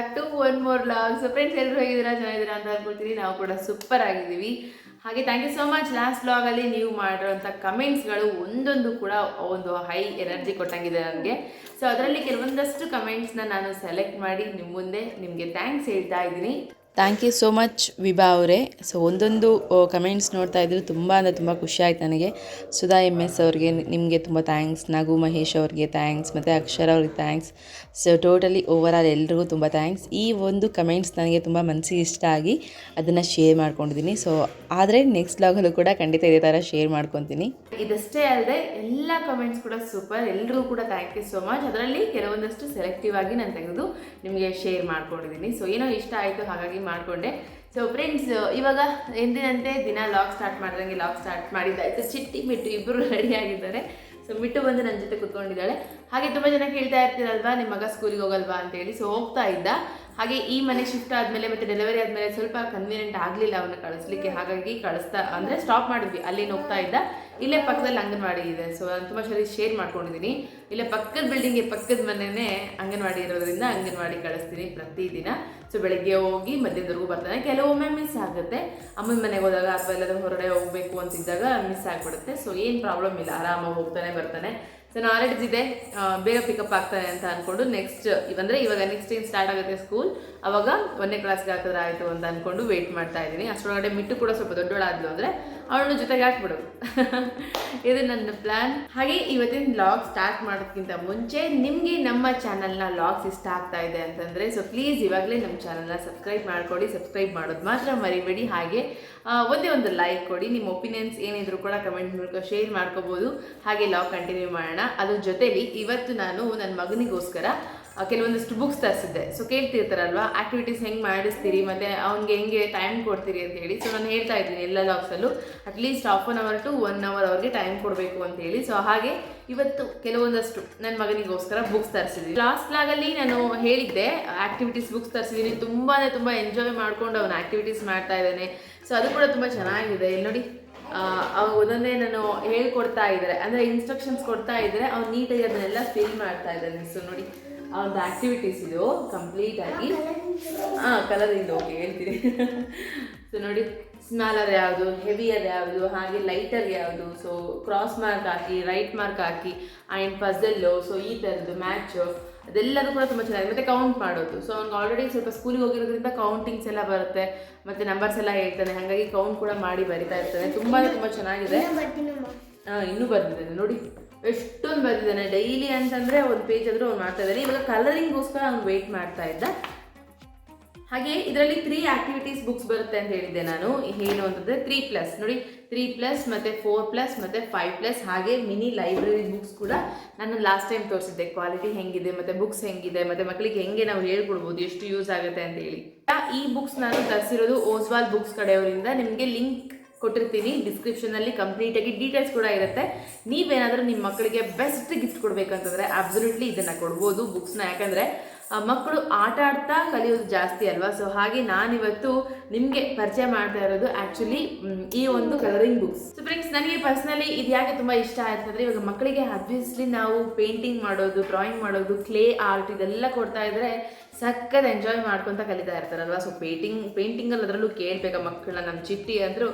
Back to one more vlog. So friends, ಎಲ್ಲರೂ ಹೇಗಿದ್ದೀರಾ? ಚೆನ್ನಾಗಿದ್ದೀರಾ ಅಂತ ಅನ್ಕೊಳ್ತೀನಿ. ನಾವು ಕೂಡ ಸೂಪರ್ ಆಗಿದ್ದೀವಿ. ಹಾಗೆ thank you so much. Last ವ್ಲಾಗಲ್ಲಿ ನೀವು ಮಾಡಿರೋಂಥ ಕಮೆಂಟ್ಸ್ಗಳು ಒಂದೊಂದು ಕೂಡ ಒಂದು ಹೈ ಎನರ್ಜಿ ಕೊಟ್ಟಂಗಿದೆ ನನಗೆ. ಸೊ ಅದರಲ್ಲಿ ಕೆಲವೊಂದಷ್ಟು ಕಮೆಂಟ್ಸ್ನ ನಾನು ಸೆಲೆಕ್ಟ್ ಮಾಡಿ ನಿಮ್ಮ ಮುಂದೆ ನಿಮಗೆ ಥ್ಯಾಂಕ್ಸ್ ಹೇಳ್ತಾ ಇದ್ದೀನಿ. ಥ್ಯಾಂಕ್ ಯು ಸೋ ಮಚ್ ವಿಭಾ ಅವರೇ. ಸೊ ಒಂದೊಂದು ಕಮೆಂಟ್ಸ್ ನೋಡ್ತಾ ಇದ್ರು ತುಂಬ ಅಂದರೆ ತುಂಬ ಖುಷಿ ಆಯ್ತು ನನಗೆ. ಸುಧಾ MS ಅವ್ರಿಗೆ ನಿಮಗೆ ತುಂಬ ಥ್ಯಾಂಕ್ಸ್, ನಾಗು ಮಹೇಶ್ ಅವ್ರಿಗೆ ಥ್ಯಾಂಕ್ಸ್, ಮತ್ತು ಅಕ್ಷರ ಅವ್ರಿಗೆ ಥ್ಯಾಂಕ್ಸ್. ಸೊ ಟೋಟಲಿ ಓವರಾಲ್ ಎಲ್ರಿಗೂ ತುಂಬ ಥ್ಯಾಂಕ್ಸ್. ಈ ಒಂದು ಕಮೆಂಟ್ಸ್ ನನಗೆ ತುಂಬ ಮನಸ್ಸಿಗೆ ಇಷ್ಟ ಆಗಿ ಅದನ್ನು ಶೇರ್ ಮಾಡ್ಕೊಂಡಿದ್ದೀನಿ. ಸೊ ಆದರೆ ನೆಕ್ಸ್ಟ್ ವ್ಲಾಗಲ್ಲೂ ಕೂಡ ಖಂಡಿತ ಇದೇ ಥರ ಶೇರ್ ಮಾಡ್ಕೊತೀನಿ. ಇದಷ್ಟೇ ಅಲ್ಲದೆ ಎಲ್ಲ ಕಮೆಂಟ್ಸ್ ಕೂಡ ಸೂಪರ್, ಎಲ್ರಿಗೂ ಕೂಡ ಥ್ಯಾಂಕ್ ಯು ಸೋ ಮಚ್. ಅದರಲ್ಲಿ ಕೆಲವೊಂದಷ್ಟು ಸೆಲೆಕ್ಟಿವ್ ಆಗಿ ನಾನು ತೆಗೆದು ನಿಮಗೆ ಶೇರ್ ಮಾಡ್ಕೊಂಡಿದ್ದೀನಿ. ಸೊ ಏನೋ ಇಷ್ಟ ಆಯಿತು, ಹಾಗಾಗಿ ಮಾಡಿಕೊಂಡೆ. ಸೊ ಫ್ರೆಂಡ್ಸ್, ಇವಾಗ ಎಂದಿನಂತೆ ದಿನ ಲಾಗ್ ಸ್ಟಾರ್ಟ್ ಮಾಡಿದಂಗೆ ಲಾಗ್ ಸ್ಟಾರ್ಟ್ ಮಾಡಿದ್ದಾಯಿತು. ಚಿಟ್ಟಿ ಮಿಟ್ಟು ಇಬ್ಬರು ರೆಡಿ ಆಗಿದ್ದಾರೆ. ಸೊ ಮಿಟ್ಟು ಬಂದು ನನ್ನ ಜೊತೆ ಕುತ್ಕೊಂಡಿದ್ದಾಳೆ. ಹಾಗೆ ತುಂಬ ಜನ ಕೇಳ್ತಾ ಇರ್ತೀರಲ್ವಾ, ನಿಮ್ಮ ಮಗ ಸ್ಕೂಲಿಗೆ ಹೋಗಲ್ವಾ ಅಂತೇಳಿ. ಸೊ ಹೋಗ್ತಾ ಇದ್ದ. ಹಾಗೆ ಈ ಮನೆ ಶಿಫ್ಟ್ ಆದಮೇಲೆ ಮತ್ತು ಡೆಲಿವರಿ ಆದಮೇಲೆ ಸ್ವಲ್ಪ ಕನ್ವೀನಿಯೆಂಟ್ ಆಗಲಿಲ್ಲ ಅವನ್ನ ಕಳಿಸ್ಲಿಕ್ಕೆ. ಹಾಗಾಗಿ ಅಂದರೆ ಸ್ಟಾಪ್ ಮಾಡಿದ್ವಿ. ಅಲ್ಲಿನ ಹೋಗ್ತಾ ಇದ್ದ. ಇಲ್ಲೇ ಪಕ್ಕದಲ್ಲಿ ಅಂಗನವಾಡಿ ಇದೆ. ಸೊ ನಾನು ತುಂಬ ಸರಿ ಶೇರ್ ಮಾಡ್ಕೊಂಡಿದ್ದೀನಿ. ಇಲ್ಲೇ ಪಕ್ಕದ ಬಿಲ್ಡಿಂಗ್ಗೆ ಪಕ್ಕದ ಮನೆಯೇ ಅಂಗನವಾಡಿ ಇರೋದ್ರಿಂದ ಅಂಗನವಾಡಿ ಕಳಿಸ್ತೀನಿ ಪ್ರತಿದಿನ. ಸೊ ಬೆಳಗ್ಗೆ ಹೋಗಿ ಮಧ್ಯಾಹ್ನದವರೆಗೂ ಬರ್ತಾನೆ. ಕೆಲವೊಮ್ಮೆ ಮಿಸ್ ಆಗುತ್ತೆ. ಅಮ್ಮನ ಮನೆಗೆ ಹೋದಾಗ ಅಥವಾ ಎಲ್ಲಾದರೂ ಹೊರಗಡೆ ಹೋಗಬೇಕು ಅಂತಿದ್ದಾಗ ಮಿಸ್ ಆಗಿಬಿಡುತ್ತೆ. ಸೊ ಏನು ಪ್ರಾಬ್ಲಮ್ ಇಲ್ಲ, ಆರಾಮಾಗಿ ಹೋಗ್ತಾನೆ ಬರ್ತಾನೆ. ಸೊ ನಾಲೆಡ್ಜ್ ಇದೆ, ಬೇಗ ಪಿಕಪ್ ಆಗ್ತಾನೆ ಅಂತ ಅಂದ್ಕೊಂಡು ನೆಕ್ಸ್ಟ್ ಇವಾಗ ನೆಕ್ಸ್ಟ್ ಏನು ಸ್ಟಾರ್ಟ್ ಆಗುತ್ತೆ ಸ್ಕೂಲ್, ಅವಾಗ 1ನೇ ಕ್ಲಾಸ್ಗೆ ಹಾಕಿದ್ರೆ ಆಯಿತು ಅಂತ ಅಂದ್ಕೊಂಡು ವೆಯ್ಟ್ ಮಾಡ್ತಾ ಇದ್ದೀನಿ. ಅಷ್ಟರೊಳಗಡೆ ಮಿಟ್ಟು ಕೂಡ ಸ್ವಲ್ಪ ದೊಡ್ಡೋಳಾದ್ಲು ಅಂದರೆ ಅವಳನ್ನ ಜೊತೆಗೆ ಹಾಕ್ಬಿಡೋದು. ಇದು ನನ್ನ ಪ್ಲ್ಯಾನ್. ಹಾಗೆ ಇವತ್ತಿನ ವ್ಲಾಗ್ ಸ್ಟಾರ್ಟ್ ಮಾಡೋದಕ್ಕಿಂತ ಮುಂಚೆ ನಿಮಗೆ ನಮ್ಮ ಚಾನಲ್ನ ವ್ಲಾಗ್ಸ್ ಇಷ್ಟ ಆಗ್ತಾ ಇದೆ ಅಂತಂದರೆ ಸೊ ಪ್ಲೀಸ್ ಇವಾಗಲೇ ನಮ್ಮ ಚಾನಲ್ನ ಸಬ್ಸ್ಕ್ರೈಬ್ ಮಾಡ್ಕೊಳ್ಳಿ. ಸಬ್ಸ್ಕ್ರೈಬ್ ಮಾಡೋದು ಮಾತ್ರ ಮರಿಬೇಡಿ. ಹಾಗೆ ಒಂದೇ ಒಂದು ಲೈಕ್ ಕೊಡಿ. ನಿಮ್ಮ ಒಪಿನಿಯನ್ಸ್ ಏನಿದ್ರು ಕೂಡ ಕಮೆಂಟ್ ಮೂಲಕ ಶೇರ್ ಮಾಡ್ಕೋಬೋದು. ಹಾಗೆ ವ್ಲಾಗ್ ಕಂಟಿನ್ಯೂ ಮಾಡೋಣ. ಅದ್ರ ಜೊತೆಲಿ ಇವತ್ತು ನಾನು ನನ್ನ ಮಗನಿಗೋಸ್ಕರ ಕೆಲವೊಂದಷ್ಟು ಬುಕ್ಸ್ ತರಿಸಿದ್ದೆ. ಸೊ ಕೇಳ್ತಿರ್ತಾರಲ್ವಾ, ಆ್ಯಕ್ಟಿವಿಟೀಸ್ ಹೆಂಗೆ ಮಾಡಿಸ್ತೀರಿ ಮತ್ತು ಅವ್ನಿಗೆ ಹೆಂಗೆ ಟೈಮ್ ಕೊಡ್ತೀರಿ ಅಂತೇಳಿ. ಸೊ ನಾನು ಹೇಳ್ತಾ ಇದ್ದೀನಿ ಎಲ್ಲ ವ್ಲಾಗ್ಸಲ್ಲೂ ಅಟ್ಲೀಸ್ಟ್ 1/2 hour to 1 hour ಅವ್ರಿಗೆ ಟೈಮ್ ಕೊಡಬೇಕು ಅಂತೇಳಿ. ಸೊ ಹಾಗೆ ಇವತ್ತು ಕೆಲವೊಂದಷ್ಟು ನನ್ನ ಮಗನಿಗೋಸ್ಕರ ಬುಕ್ಸ್ ತರಿಸಿದ್ದೀನಿ. ಲಾಸ್ಟ್ ವ್ಲಾಗಲ್ಲಿ ನಾನು ಹೇಳಿದ್ದೆ ಆ್ಯಕ್ಟಿವಿಟೀಸ್ ಬುಕ್ಸ್ ತರಿಸಿದ್ದೀನಿ. ತುಂಬ ಎಂಜಾಯ್ ಮಾಡ್ಕೊಂಡು ಅವನು ಆ್ಯಕ್ಟಿವಿಟೀಸ್ ಮಾಡ್ತಾ ಇದ್ದಾನೆ. ಸೊ ಅದು ಕೂಡ ತುಂಬ ಚೆನ್ನಾಗಿದೆ. ಇಲ್ಲಿ ನೋಡಿ, ಅವ್ನು ಒಂದೊಂದೇ ನಾನು ಹೇಳ್ಕೊಡ್ತಾ ಇದ್ದಾರೆ, ಅಂದರೆ ಇನ್ಸ್ಟ್ರಕ್ಷನ್ಸ್ ಕೊಡ್ತಾ ಇದ್ದರೆ ಅವ್ನು ನೀಟಾಗಿ ಅದನ್ನೆಲ್ಲ ಫಿಲ್ ಮಾಡ್ತಾ ಇದ್ದಾನೆ. ಸೊ ನೋಡಿ, ಅವ್ರದ್ದು ಆ್ಯಕ್ಟಿವಿಟೀಸ್ ಇದು ಕಂಪ್ಲೀಟಾಗಿ ಕಲರಿಂದ ಓಕೆ ಹೇಳ್ತೀನಿ. ಸೊ ನೋಡಿ, ಸ್ಮಾಲರ್ ಯಾವುದು, ಹೆವಿಯರ್ ಯಾವುದು, ಹಾಗೆ ಲೈಟರ್ ಯಾವುದು. ಸೊ ಕ್ರಾಸ್ ಮಾರ್ಕ್ ಹಾಕಿ, ರೈಟ್ ಮಾರ್ಕ್ ಹಾಕಿ, ಆ್ಯಂಡ್ ಪಝಲ್ಲು. ಸೊ ಈ ಥರದ್ದು ಮ್ಯಾಚು ಅದೆಲ್ಲದೂ ಕೂಡ ತುಂಬ ಚೆನ್ನಾಗಿದೆ. ಮತ್ತು ಕೌಂಟ್ ಮಾಡೋದು. ಸೊ ಅವ್ನಿಗೆ ಆಲ್ರೆಡಿ ಸ್ವಲ್ಪ ಸ್ಕೂಲಿಗೆ ಹೋಗಿರೋದ್ರಿಂದ ಕೌಂಟಿಂಗ್ಸ್ ಎಲ್ಲ ಬರುತ್ತೆ ಮತ್ತು ನಂಬರ್ಸ್ ಎಲ್ಲ ಹೇಳ್ತಾನೆ. ಹಾಗಾಗಿ ಕೌಂಟ್ ಕೂಡ ಮಾಡಿ ಬರಿತಾ ಇರ್ತಾನೆ. ತುಂಬ ಚೆನ್ನಾಗಿದೆ. ಇನ್ನೂ ಬರ್ದಿದ್ದಾನೆ ನೋಡಿ, ಎಷ್ಟೊಂದು ಬರ್ದಿದ್ದಾನೆ. ಡೈಲಿ ಅಂತಂದರೆ ಒಂದು ಪೇಜ್ ಆದರೂ ಅವ್ನು ಮಾಡ್ತಾ ಇದ್ದಾನೆ. ಇವಾಗ ಕಲರಿಂಗ್ಗೋಸ್ಕರ ಅವ್ನು ವೆಯ್ಟ್ ಮಾಡ್ತಾ ಇದ್ದ. ಹಾಗೆ ಇದರಲ್ಲಿ 3 ಆ್ಯಕ್ಟಿವಿಟೀಸ್ ಬುಕ್ಸ್ ಬರುತ್ತೆ ಅಂತ ಹೇಳಿದ್ದೆ ನಾನು. ಏನು ಅಂತಂದರೆ 3+ ನೋಡಿ, 3+ ಮತ್ತು 4+ ಮತ್ತು 5+. ಹಾಗೆ ಮಿನಿ ಲೈಬ್ರರಿ ಬುಕ್ಸ್ ಕೂಡ ನಾನು ಲಾಸ್ಟ್ ಟೈಮ್ ತೋರಿಸಿದ್ದೆ. ಕ್ವಾಲಿಟಿ ಹೆಂಗಿದೆ ಮತ್ತು ಬುಕ್ಸ್ ಹೆಂಗಿದೆ ಮತ್ತು ಮಕ್ಕಳಿಗೆ ಹೆಂಗೆ ನಾವು ಹೇಳ್ಕೊಡ್ಬೋದು, ಎಷ್ಟು ಯೂಸ್ ಆಗುತ್ತೆ ಅಂತ ಹೇಳಿ. ಈ ಬುಕ್ಸ್ ನಾನು ತರಿಸಿರೋದು ಓಸ್ವಾಲ್ ಬುಕ್ಸ್ ಕಡೆಯವರಿಂದ. ನಿಮಗೆ ಲಿಂಕ್ ಕೊಟ್ಟಿರ್ತೀನಿ ಡಿಸ್ಕ್ರಿಪ್ಷನಲ್ಲಿ. ಕಂಪ್ಲೀಟಾಗಿ ಡೀಟೇಲ್ಸ್ ಕೂಡ ಇರುತ್ತೆ. ನೀವೇನಾದರೂ ನಿಮ್ಮ ಮಕ್ಕಳಿಗೆ ಬೆಸ್ಟ್ ಗಿಫ್ಟ್ ಕೊಡಬೇಕಂತಂದರೆ ಅಬ್ಸಲ್ಯೂಟ್ಲಿ ಇದನ್ನು ಕೊಡ್ಬೋದು ಬುಕ್ಸ್ನ. ಯಾಕಂದರೆ ಮಕ್ಕಳು ಆಟ ಆಡ್ತಾ ಕಲಿಯೋದು ಜಾಸ್ತಿ ಅಲ್ವಾ. ಸೊ ಹಾಗೆ ನಾನಿವತ್ತು ನಿಮಗೆ ಪರಿಚಯ ಮಾಡ್ತಾ ಇರೋದು ಆ್ಯಕ್ಚುಲಿ ಈ ಒಂದು ಕಲರಿಂಗ್ ಬುಕ್ಸ್. ಸೊ ಫ್ರೆಂಡ್ಸ್, ನನಗೆ ಪರ್ಸ್ನಲಿ ಇದು ಯಾಕೆ ತುಂಬ ಇಷ್ಟ ಆಯ್ತು ಅಂದರೆ, ಇವಾಗ ಮಕ್ಕಳಿಗೆ ಆಬ್ವಿಯಸ್ಲಿ ನಾವು ಪೇಂಟಿಂಗ್ ಮಾಡೋದು, ಡ್ರಾಯಿಂಗ್ ಮಾಡೋದು, ಕ್ಲೇ ಆರ್ಟ್ ಇದೆಲ್ಲ ಕೊಡ್ತಾ ಇದ್ದರೆ ಸಕ್ಕತ್ ಎಂಜಾಯ್ ಮಾಡ್ಕೊತ ಕಲಿತಾ ಇರ್ತಾರಲ್ವ. ಸೊ ಪೇಂಟಿಂಗಲ್ಲಿ ಅದರಲ್ಲೂ ಕೇಳಬೇಕಾ ಮಕ್ಕಳನ್ನ. ನಮ್ಮ ಚಿಟ್ಟಿ ಅಂದರೂ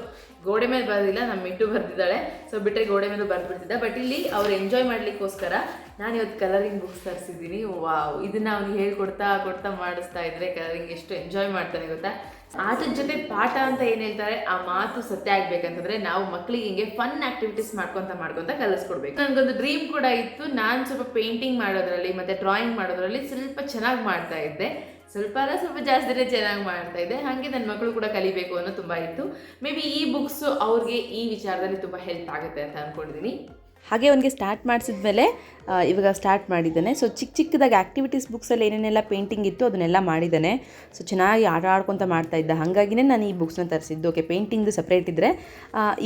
ಗೋಡೆ ಮೇಲೆ ಬರೆದಿಲ್ಲ, ನಮ್ಮ ಮಿಟ್ಟು ಬರೆದಿದ್ದಾಳೆ. ಸೊ ಬಿಟ್ಟರೆ ಗೋಡೆ ಮೇಲೂ ಬರೆದ್ಬಿಡ್ತಿದ್ದ. ಬಟ್ ಇಲ್ಲಿ ಅವ್ರು ಎಂಜಾಯ್ ಮಾಡಲಿಕ್ಕೋಸ್ಕರ ನಾನು ಇವತ್ತು ಕಲರಿಂಗ್ ಬುಕ್ಸ್ ತರಿಸಿದ್ದೀನಿ. ವಾವ್, ಇದನ್ನು ಅವ್ನಿಗೆ ಕೊಡ್ತಾ ಮಾಡಿಸ್ತಾ ಇದ್ರೆ ಕಲರಿಂಗ್ ಎಷ್ಟು ಎಂಜಾಯ್ ಮಾಡ್ತಾನೆ ಗೊತ್ತಾ. ಆಟದ ಜೊತೆ ಪಾಠ ಅಂತ ಏನು ಹೇಳ್ತಾರೆ, ಆ ಮಾತು ಸತ್ಯ ಆಗ್ಬೇಕಂತಂದರೆ ನಾವು ಮಕ್ಕಳಿಗೆ ಹಿಂಗೆ ಫನ್ ಆ್ಯಕ್ಟಿವಿಟೀಸ್ ಮಾಡ್ಕೊತ ಕಲಿಸ್ಕೊಡ್ಬೇಕು. ನನಗೊಂದು ಡ್ರೀಮ್ ಕೂಡ ಇತ್ತು. ನಾನು ಸ್ವಲ್ಪ ಪೇಂಟಿಂಗ್ ಮಾಡೋದ್ರಲ್ಲಿ ಮತ್ತು ಡ್ರಾಯಿಂಗ್ ಮಾಡೋದ್ರಲ್ಲಿ ಸ್ವಲ್ಪ ಚೆನ್ನಾಗಿ ಮಾಡ್ತಾ ಇದ್ದೆ. ಸ್ವಲ್ಪ ಜಾಸ್ತಿನೇ ಚೆನ್ನಾಗಿ ಮಾಡ್ತಾ ಇದ್ದೆ. ಹಾಗೆ ನನ್ನ ಮಕ್ಕಳು ಕೂಡ ಕಲಿಬೇಕು ಅನ್ನೋ ತುಂಬ ಇತ್ತು. ಮೇ ಬಿ ಈ ಬುಕ್ಸು ಅವ್ರಿಗೆ ಈ ವಿಚಾರದಲ್ಲಿ ತುಂಬ ಹೆಲ್ಪ್ ಆಗುತ್ತೆ ಅಂತ ಅಂದ್ಕೊಂಡಿದ್ದೀನಿ. ಹಾಗೆ ಅವನಿಗೆ ಸ್ಟಾರ್ಟ್ ಮಾಡಿಸಿದ್ಮೇಲೆ ಇವಾಗ ಸ್ಟಾರ್ಟ್ ಮಾಡಿದ್ದಾನೆ. ಸೊ ಚಿಕ್ಕದಾಗಿ ಆ್ಯಕ್ಟಿವಿಟೀಸ್ ಬುಕ್ಸಲ್ಲಿ ಏನೇನೆಲ್ಲ ಪೇಂಟಿಂಗ್ ಇತ್ತು ಅದನ್ನೆಲ್ಲ ಮಾಡಿದ್ದಾನೆ. ಸೊ ಚೆನ್ನಾಗಿ ಆಟ ಆಡ್ಕೊತ ಮಾಡ್ತಾಯಿದ್ದ. ಹಾಗಾಗಿನೇ ನಾನು ಈ ಬುಕ್ಸ್ನ ತರಿಸಿದ್ದು. ಓಕೆ, ಪೇಂಟಿಂಗ್ದು ಸಪ್ರೇಟ್ ಇದ್ದರೆ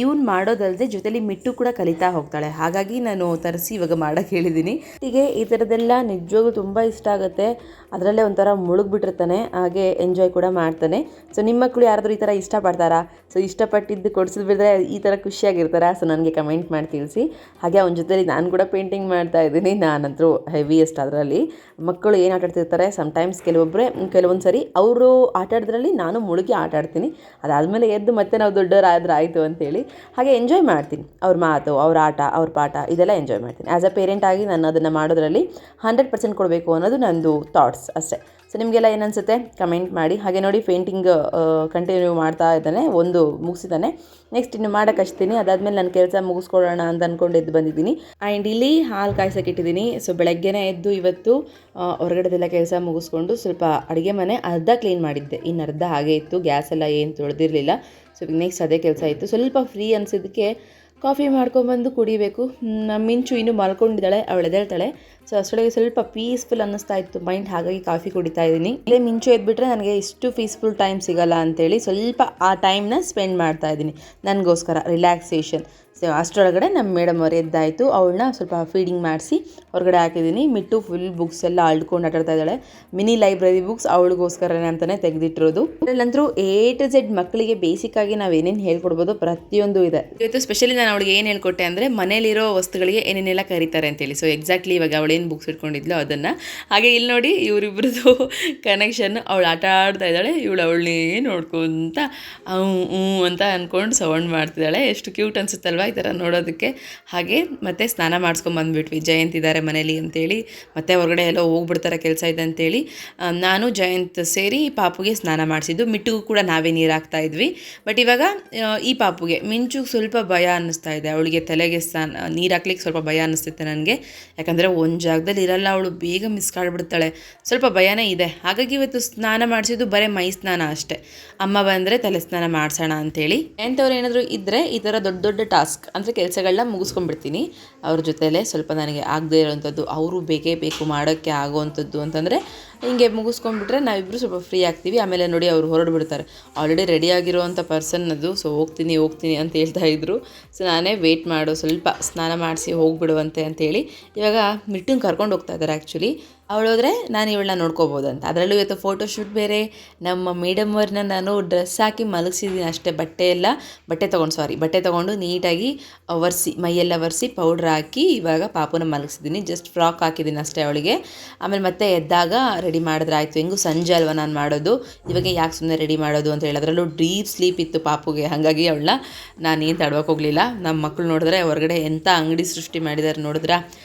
ಇವ್ನು ಮಾಡೋದಲ್ಲದೆ ಜೊತೆಲಿ ಮಿಟ್ಟು ಕೂಡ ಕಲಿತಾ ಹೋಗ್ತಾಳೆ. ಹಾಗಾಗಿ ನಾನು ತರಿಸಿ ಇವಾಗ ಮಾಡೋಕ್ಕೆ ಹೇಳಿದ್ದೀನಿ. ಹೀಗೆ ಈ ಥರದ್ದೆಲ್ಲ ನಿಜವಾಗ್ಲೂ ತುಂಬ ಇಷ್ಟ ಆಗುತ್ತೆ. ಅದರಲ್ಲೇ ಒಂಥರ ಮುಳುಗ್ಬಿಟ್ಟಿರ್ತಾನೆ. ಹಾಗೆ ಎಂಜಾಯ್ ಕೂಡ ಮಾಡ್ತಾನೆ. ಸೊ ನಿಮ್ಮ ಮಕ್ಕಳು ಯಾರಾದರೂ ಈ ಥರ ಇಷ್ಟಪಡ್ತಾರಾ? ಸೊ ಇಷ್ಟಪಟ್ಟಿದ್ದು ಕೊಡಿಸಿದ್ರೆ ಈ ಥರ ಖುಷಿಯಾಗಿರ್ತಾರಾ? ಸೊ ನನಗೆ ಕಮೆಂಟ್ ಮಾಡಿ ತಿಳಿಸಿ. ಹಾಗೆ ಅವನ ಜೊತೆಲಿ ನಾನು ಕೂಡ ಪೇಂಟಿಂಗ್ ಮಾಡ್ತಾ ಇದ್ದೀನಿ. ನಾನಂತರೂ ಹೆವಿಯೆಸ್ಟ್ ಅದರಲ್ಲಿ. ಮಕ್ಕಳು ಏನು ಆಟ ಆಡ್ತಿರ್ತಾರೆ ಸಮ್ಟೈಮ್ಸ್ ಕೆಲವೊಂದು ಸರಿ ಅವರು ಆಟ ಆಡೋದ್ರಲ್ಲಿ ನಾನು ಮುಳುಗಿ ಆಟ ಆಡ್ತೀನಿ. ಅದಾದಮೇಲೆ ಎದ್ದು ಮತ್ತೆ ನಾವು ದೊಡ್ಡವರಾದ್ರೆ ಆಯಿತು ಅಂತೇಳಿ ಹಾಗೆ ಎಂಜಾಯ್ ಮಾಡ್ತೀನಿ. ಅವ್ರ ಮಾತು, ಅವ್ರ ಆಟ, ಅವ್ರ ಪಾಠ ಇದೆಲ್ಲ ಎಂಜಾಯ್ ಮಾಡ್ತೀನಿ. ಆ್ಯಸ್ ಅ ಪೇರೆಂಟ್ ಆಗಿ ನಾನು ಅದನ್ನು ಮಾಡೋದ್ರಲ್ಲಿ 100% ಕೊಡಬೇಕು ಅನ್ನೋದು ನನ್ನದು ಥಾಟ್ಸ್ ಅಷ್ಟೇ. ಸೊ ನಿಮಗೆಲ್ಲ ಏನನ್ಸುತ್ತೆ ಕಮೆಂಟ್ ಮಾಡಿ. ಹಾಗೆ ನೋಡಿ ಪೇಂಟಿಂಗ್ ಕಂಟಿನ್ಯೂ ಮಾಡ್ತಾ ಇದ್ದಾನೆ, ಒಂದು ಮುಗಿಸಿದ್ದಾನೆ, ನೆಕ್ಸ್ಟ್ ಇನ್ನು ಮಾಡೋಕ್ಕೆ ಹಚ್ತೀನಿ. ಅದಾದಮೇಲೆ ನನ್ನ ಕೆಲಸ ಮುಗಿಸ್ಕೊಳ್ಳೋಣ ಅಂತ ಅಂದ್ಕೊಂಡು ಎದ್ದು ಬಂದಿದ್ದೀನಿ. ಆ್ಯಂಡ್ ಇಲ್ಲಿ ಹಾಲು ಕಾಯ್ಸೋಕೆ ಇಟ್ಟಿದ್ದೀನಿ. ಸೊ ಬೆಳಗ್ಗೆನೇ ಎದ್ದು ಇವತ್ತು ಹೊರಗಡೆದೆಲ್ಲ ಕೆಲಸ ಮುಗಿಸ್ಕೊಂಡು ಸ್ವಲ್ಪ ಅಡುಗೆ ಮನೆ ಅರ್ಧ ಕ್ಲೀನ್ ಮಾಡಿದ್ದೆ, ಇನ್ನು ಅರ್ಧ ಹಾಗೆ ಇತ್ತು. ಗ್ಯಾಸ್ ಎಲ್ಲ ಏನು ತೊಳೆದಿರಲಿಲ್ಲ. ಸೊ ನೆಕ್ಸ್ಟ್ ಅದೇ ಕೆಲಸ ಇತ್ತು. ಸ್ವಲ್ಪ ಫ್ರೀ ಅನಿಸಿದ್ದಕ್ಕೆ ಕಾಫಿ ಮಾಡ್ಕೊಂಬಂದು ಕುಡಿಬೇಕು. ಮಿಂಚು ಇನ್ನೂ ಮಲ್ಕೊಂಡಿದ್ದಾಳೆ, ಅವಳು ಎದ್ದೇಳ್ತಾಳೆ. ಸೊ ಅಷ್ಟೊಳಗೆ ಸ್ವಲ್ಪ ಪೀಸ್ಫುಲ್ ಅನ್ನಿಸ್ತಾ ಇತ್ತು ಮೈಂಡ್, ಹಾಗಾಗಿ ಕಾಫಿ ಕುಡಿತಾ ಇದ್ದೀನಿ. ಇಲ್ಲೇ ಮಿಂಚು ಎದ್ಬಿಟ್ರೆ ನನಗೆ ಇಷ್ಟು ಪೀಸ್ಫುಲ್ ಟೈಮ್ ಸಿಗಲ್ಲ ಅಂತೇಳಿ ಸ್ವಲ್ಪ ಆ ಟೈಮ್ನ ಸ್ಪೆಂಡ್ ಮಾಡ್ತಾ ಇದ್ದೀನಿ ನನಗೋಸ್ಕರ, ರಿಲ್ಯಾಕ್ಸೇಷನ್. ಸೊ ಅಷ್ಟರೊಳಗಡೆ ನಮ್ಮ ಮೇಡಮ್ ಅವ್ರು ಎದ್ದಾಯಿತು. ಅವಳನ್ನ ಸ್ವಲ್ಪ ಫೀಡಿಂಗ್ ಮಾಡಿಸಿ ಹೊರಗಡೆ ಹಾಕಿದ್ದೀನಿ. ಮಿಟ್ಟು ಫುಲ್ ಬುಕ್ಸ್ ಎಲ್ಲ ಅಳ್ಕೊಂಡು ಆಟಾಡ್ತಾ ಇದ್ದಾಳೆ. ಮಿನಿ ಲೈಬ್ರರಿ ಬುಕ್ಸ್ ಅವಳಿಗೋಸ್ಕರನೇ ಅಂತಲೇ ತೆಗೆದಿಟ್ಟಿರೋದು. ಅದರಲ್ಲಂತರೂ A to Z ಮಕ್ಕಳಿಗೆ ಬೇಸಿಕ್ಕಾಗಿ ನಾವು ಏನೇನು ಹೇಳ್ಕೊಡ್ಬೋದು ಪ್ರತಿಯೊಂದು ಇದೆ. ಇವತ್ತು ಸ್ಪೆಷಲಿ ನಾನು ಅವಳಿಗೆ ಏನು ಹೇಳ್ಕೊಟ್ಟೆ ಅಂದರೆ ಮನೇಲಿರೋ ವಸ್ತುಗಳಿಗೆ ಏನೇನೆಲ್ಲ ಕರೀತಾರೆ ಅಂತೇಳಿ. ಸೊ ಎಕ್ಸಾಕ್ಟ್ಲಿ ಇವಾಗ ಅವಳೇನು ಬುಕ್ಸ್ ಇಟ್ಕೊಂಡಿದ್ಲು ಅದನ್ನು. ಹಾಗೆ ಇಲ್ಲಿ ನೋಡಿ ಇವರಿಬ್ರದ್ದು ಕನೆಕ್ಷನ್. ಅವಳು ಆಟ ಆಡ್ತಾ ಇದ್ದಾಳೆ, ಅವಳನ್ನೇ ನೋಡ್ಕೊತ ಅಂತ ಅಂದ್ಕೊಂಡು ಸೌಂಡ್ ಮಾಡ್ತಿದ್ದಾಳೆ. ಎಷ್ಟು ಕ್ಯೂಟ್ ಅನಿಸುತ್ತಲ್ವ ಈ ಥರ ನೋಡೋದಕ್ಕೆ. ಹಾಗೆ ಮತ್ತೆ ಸ್ನಾನ ಮಾಡಿಸ್ಕೊಂಬಂದ್ಬಿಟ್ವಿ, ಜಯಂತ್ ಇದ್ದಾರೆ ಮನೇಲಿ ಅಂತೇಳಿ. ಮತ್ತೆ ಹೊರಗಡೆ ಎಲ್ಲೋ ಹೋಗ್ಬಿಡ್ತಾರೆ ಕೆಲಸ ಇದೆ ಅಂತೇಳಿ ನಾನು ಜಯಂತ್ ಸೇರಿ ಪಾಪುಗೆ ಸ್ನಾನ ಮಾಡಿಸಿದ್ದು. ಮಿಟ್ಟಿಗೂ ಕೂಡ ನಾವೇ ನೀರು ಹಾಕ್ತಾ ಇದ್ವಿ. ಬಟ್ ಇವಾಗ ಈ ಪಾಪುಗೆ ಮಿಂಚುಗೆ ಸ್ವಲ್ಪ ಭಯ ಅನ್ನಿಸ್ತಾ ಇದೆ. ಅವಳಿಗೆ ತಲೆಗೆ ನೀರು ಹಾಕ್ಲಿಕ್ಕೆ ಸ್ವಲ್ಪ ಭಯ ಅನ್ನಿಸ್ತೈತೆ ನನಗೆ. ಯಾಕಂದರೆ ಒಂದು ಜಾಗದಲ್ಲಿ ಇರಲ್ಲ, ಅವಳು ಬೇಗ ಮಿಸ್ ಕಾಡ್ಬಿಡ್ತಾಳೆ, ಸ್ವಲ್ಪ ಭಯನೇ ಇದೆ. ಹಾಗಾಗಿ ಇವತ್ತು ಸ್ನಾನ ಮಾಡಿಸಿದ್ದು ಬರೀ ಮೈ ಸ್ನಾನ ಅಷ್ಟೇ. ಅಮ್ಮ ಬಂದರೆ ತಲೆ ಸ್ನಾನ ಮಾಡಿಸೋಣ ಅಂತೇಳಿ. ಎಂಥವ್ರು ಏನಾದರೂ ಇದ್ದರೆ ಈ ಥರ ದೊಡ್ಡ ದೊಡ್ಡ ಟಾಸ್ಕ್ ಅಂದರೆ ಕೆಲಸಗಳನ್ನ ಮುಗಿಸ್ಕೊಂಡ್ಬಿಡ್ತೀನಿ ಅವ್ರ ಜೊತೆಲೇ. ಸ್ವಲ್ಪ ನನಗೆ ಆಗದೇ ಇರೋವಂಥದ್ದು, ಅವರು ಬೇಕೇ ಬೇಕು ಮಾಡೋಕ್ಕೆ ಆಗೋವಂಥದ್ದು ಅಂತಂದರೆ ಹಿಂಗೆ ಮುಗಿಸ್ಕೊಂಡ್ಬಿಟ್ರೆ ನಾವಿಬ್ಬರು ಸ್ವಲ್ಪ ಫ್ರೀ ಆಗ್ತೀವಿ. ಆಮೇಲೆ ನೋಡಿ ಅವರು ಹೊರಡ್ಬಿಡ್ತಾರೆ. ಆಲ್ರೆಡಿ ರೆಡಿ ಆಗಿರೋವಂಥ ಪರ್ಸನ್ ಅದು. ಸೊ ಹೋಗ್ತೀನಿ ಅಂತ ಹೇಳ್ತಾ ಇದ್ರು. ಸೊ ನಾನೇ ವೆಯ್ಟ್ ಮಾಡು, ಸ್ವಲ್ಪ ಸ್ನಾನ ಮಾಡಿಸಿ ಹೋಗ್ಬಿಡುವಂತೆ ಅಂತೇಳಿ ಇವಾಗ ಮಿಟ್ಟಂಗೆ ಕರ್ಕೊಂಡು ಹೋಗ್ತಾ ಇದ್ದಾರೆ ಆ್ಯಕ್ಚುಲಿ. ಅವಳೋದ್ರೆ ನಾನು ಇವಳನ್ನ ನೋಡ್ಕೋಬೋದಂತ. ಅದರಲ್ಲೂ ಇವತ್ತು ಫೋಟೋಶೂಟ್ ಬೇರೆ. ನಮ್ಮ ಮೇಡಮ್ ಅವ್ರನ್ನ ನಾನು ಡ್ರೆಸ್ ಹಾಕಿ ಮಲಗಿಸಿದ್ದೀನಿ ಅಷ್ಟೇ. ಬಟ್ಟೆ ತೊಗೊಂಡು ನೀಟಾಗಿ ಮೈಯೆಲ್ಲ ಒರೆಸಿ ಪೌಡ್ರ್ ಹಾಕಿ ಇವಾಗ ಪಾಪುನ ಮಲಗಿಸಿದ್ದೀನಿ. ಜಸ್ಟ್ ಫ್ರಾಕ್ ಹಾಕಿದ್ದೀನಿ ಅಷ್ಟೇ ಅವಳಿಗೆ. ಆಮೇಲೆ ಮತ್ತೆ ಎದ್ದಾಗ ರೆಡಿ ಮಾಡಿದ್ರೆ ಆಯಿತು. ಹೆಂಗೂ ಸಂಜೆ ಅಲ್ವ ನಾನು ಮಾಡೋದು, ಇವಾಗ ಯಾಕೆ ಸುಮ್ಮನೆ ರೆಡಿ ಮಾಡೋದು ಅಂತ ಹೇಳಿ. ಅದರಲ್ಲೂ ಡೀಪ್ ಸ್ಲೀಪ್ ಇತ್ತು ಪಾಪುಗೆ, ಹಾಗಾಗಿ ಅವಳನ್ನ ನಾನೇನು ತಡ್ವಕ್ಕೆ ಹೋಗಲಿಲ್ಲ. ನಮ್ಮ ಮಕ್ಕಳು ನೋಡಿದ್ರೆ ಹೊರಗಡೆ ಎಂಥ ಅಂಗಡಿ ಸೃಷ್ಟಿ ಮಾಡಿದ್ದಾರೆ ನೋಡಿದ್ರೆ,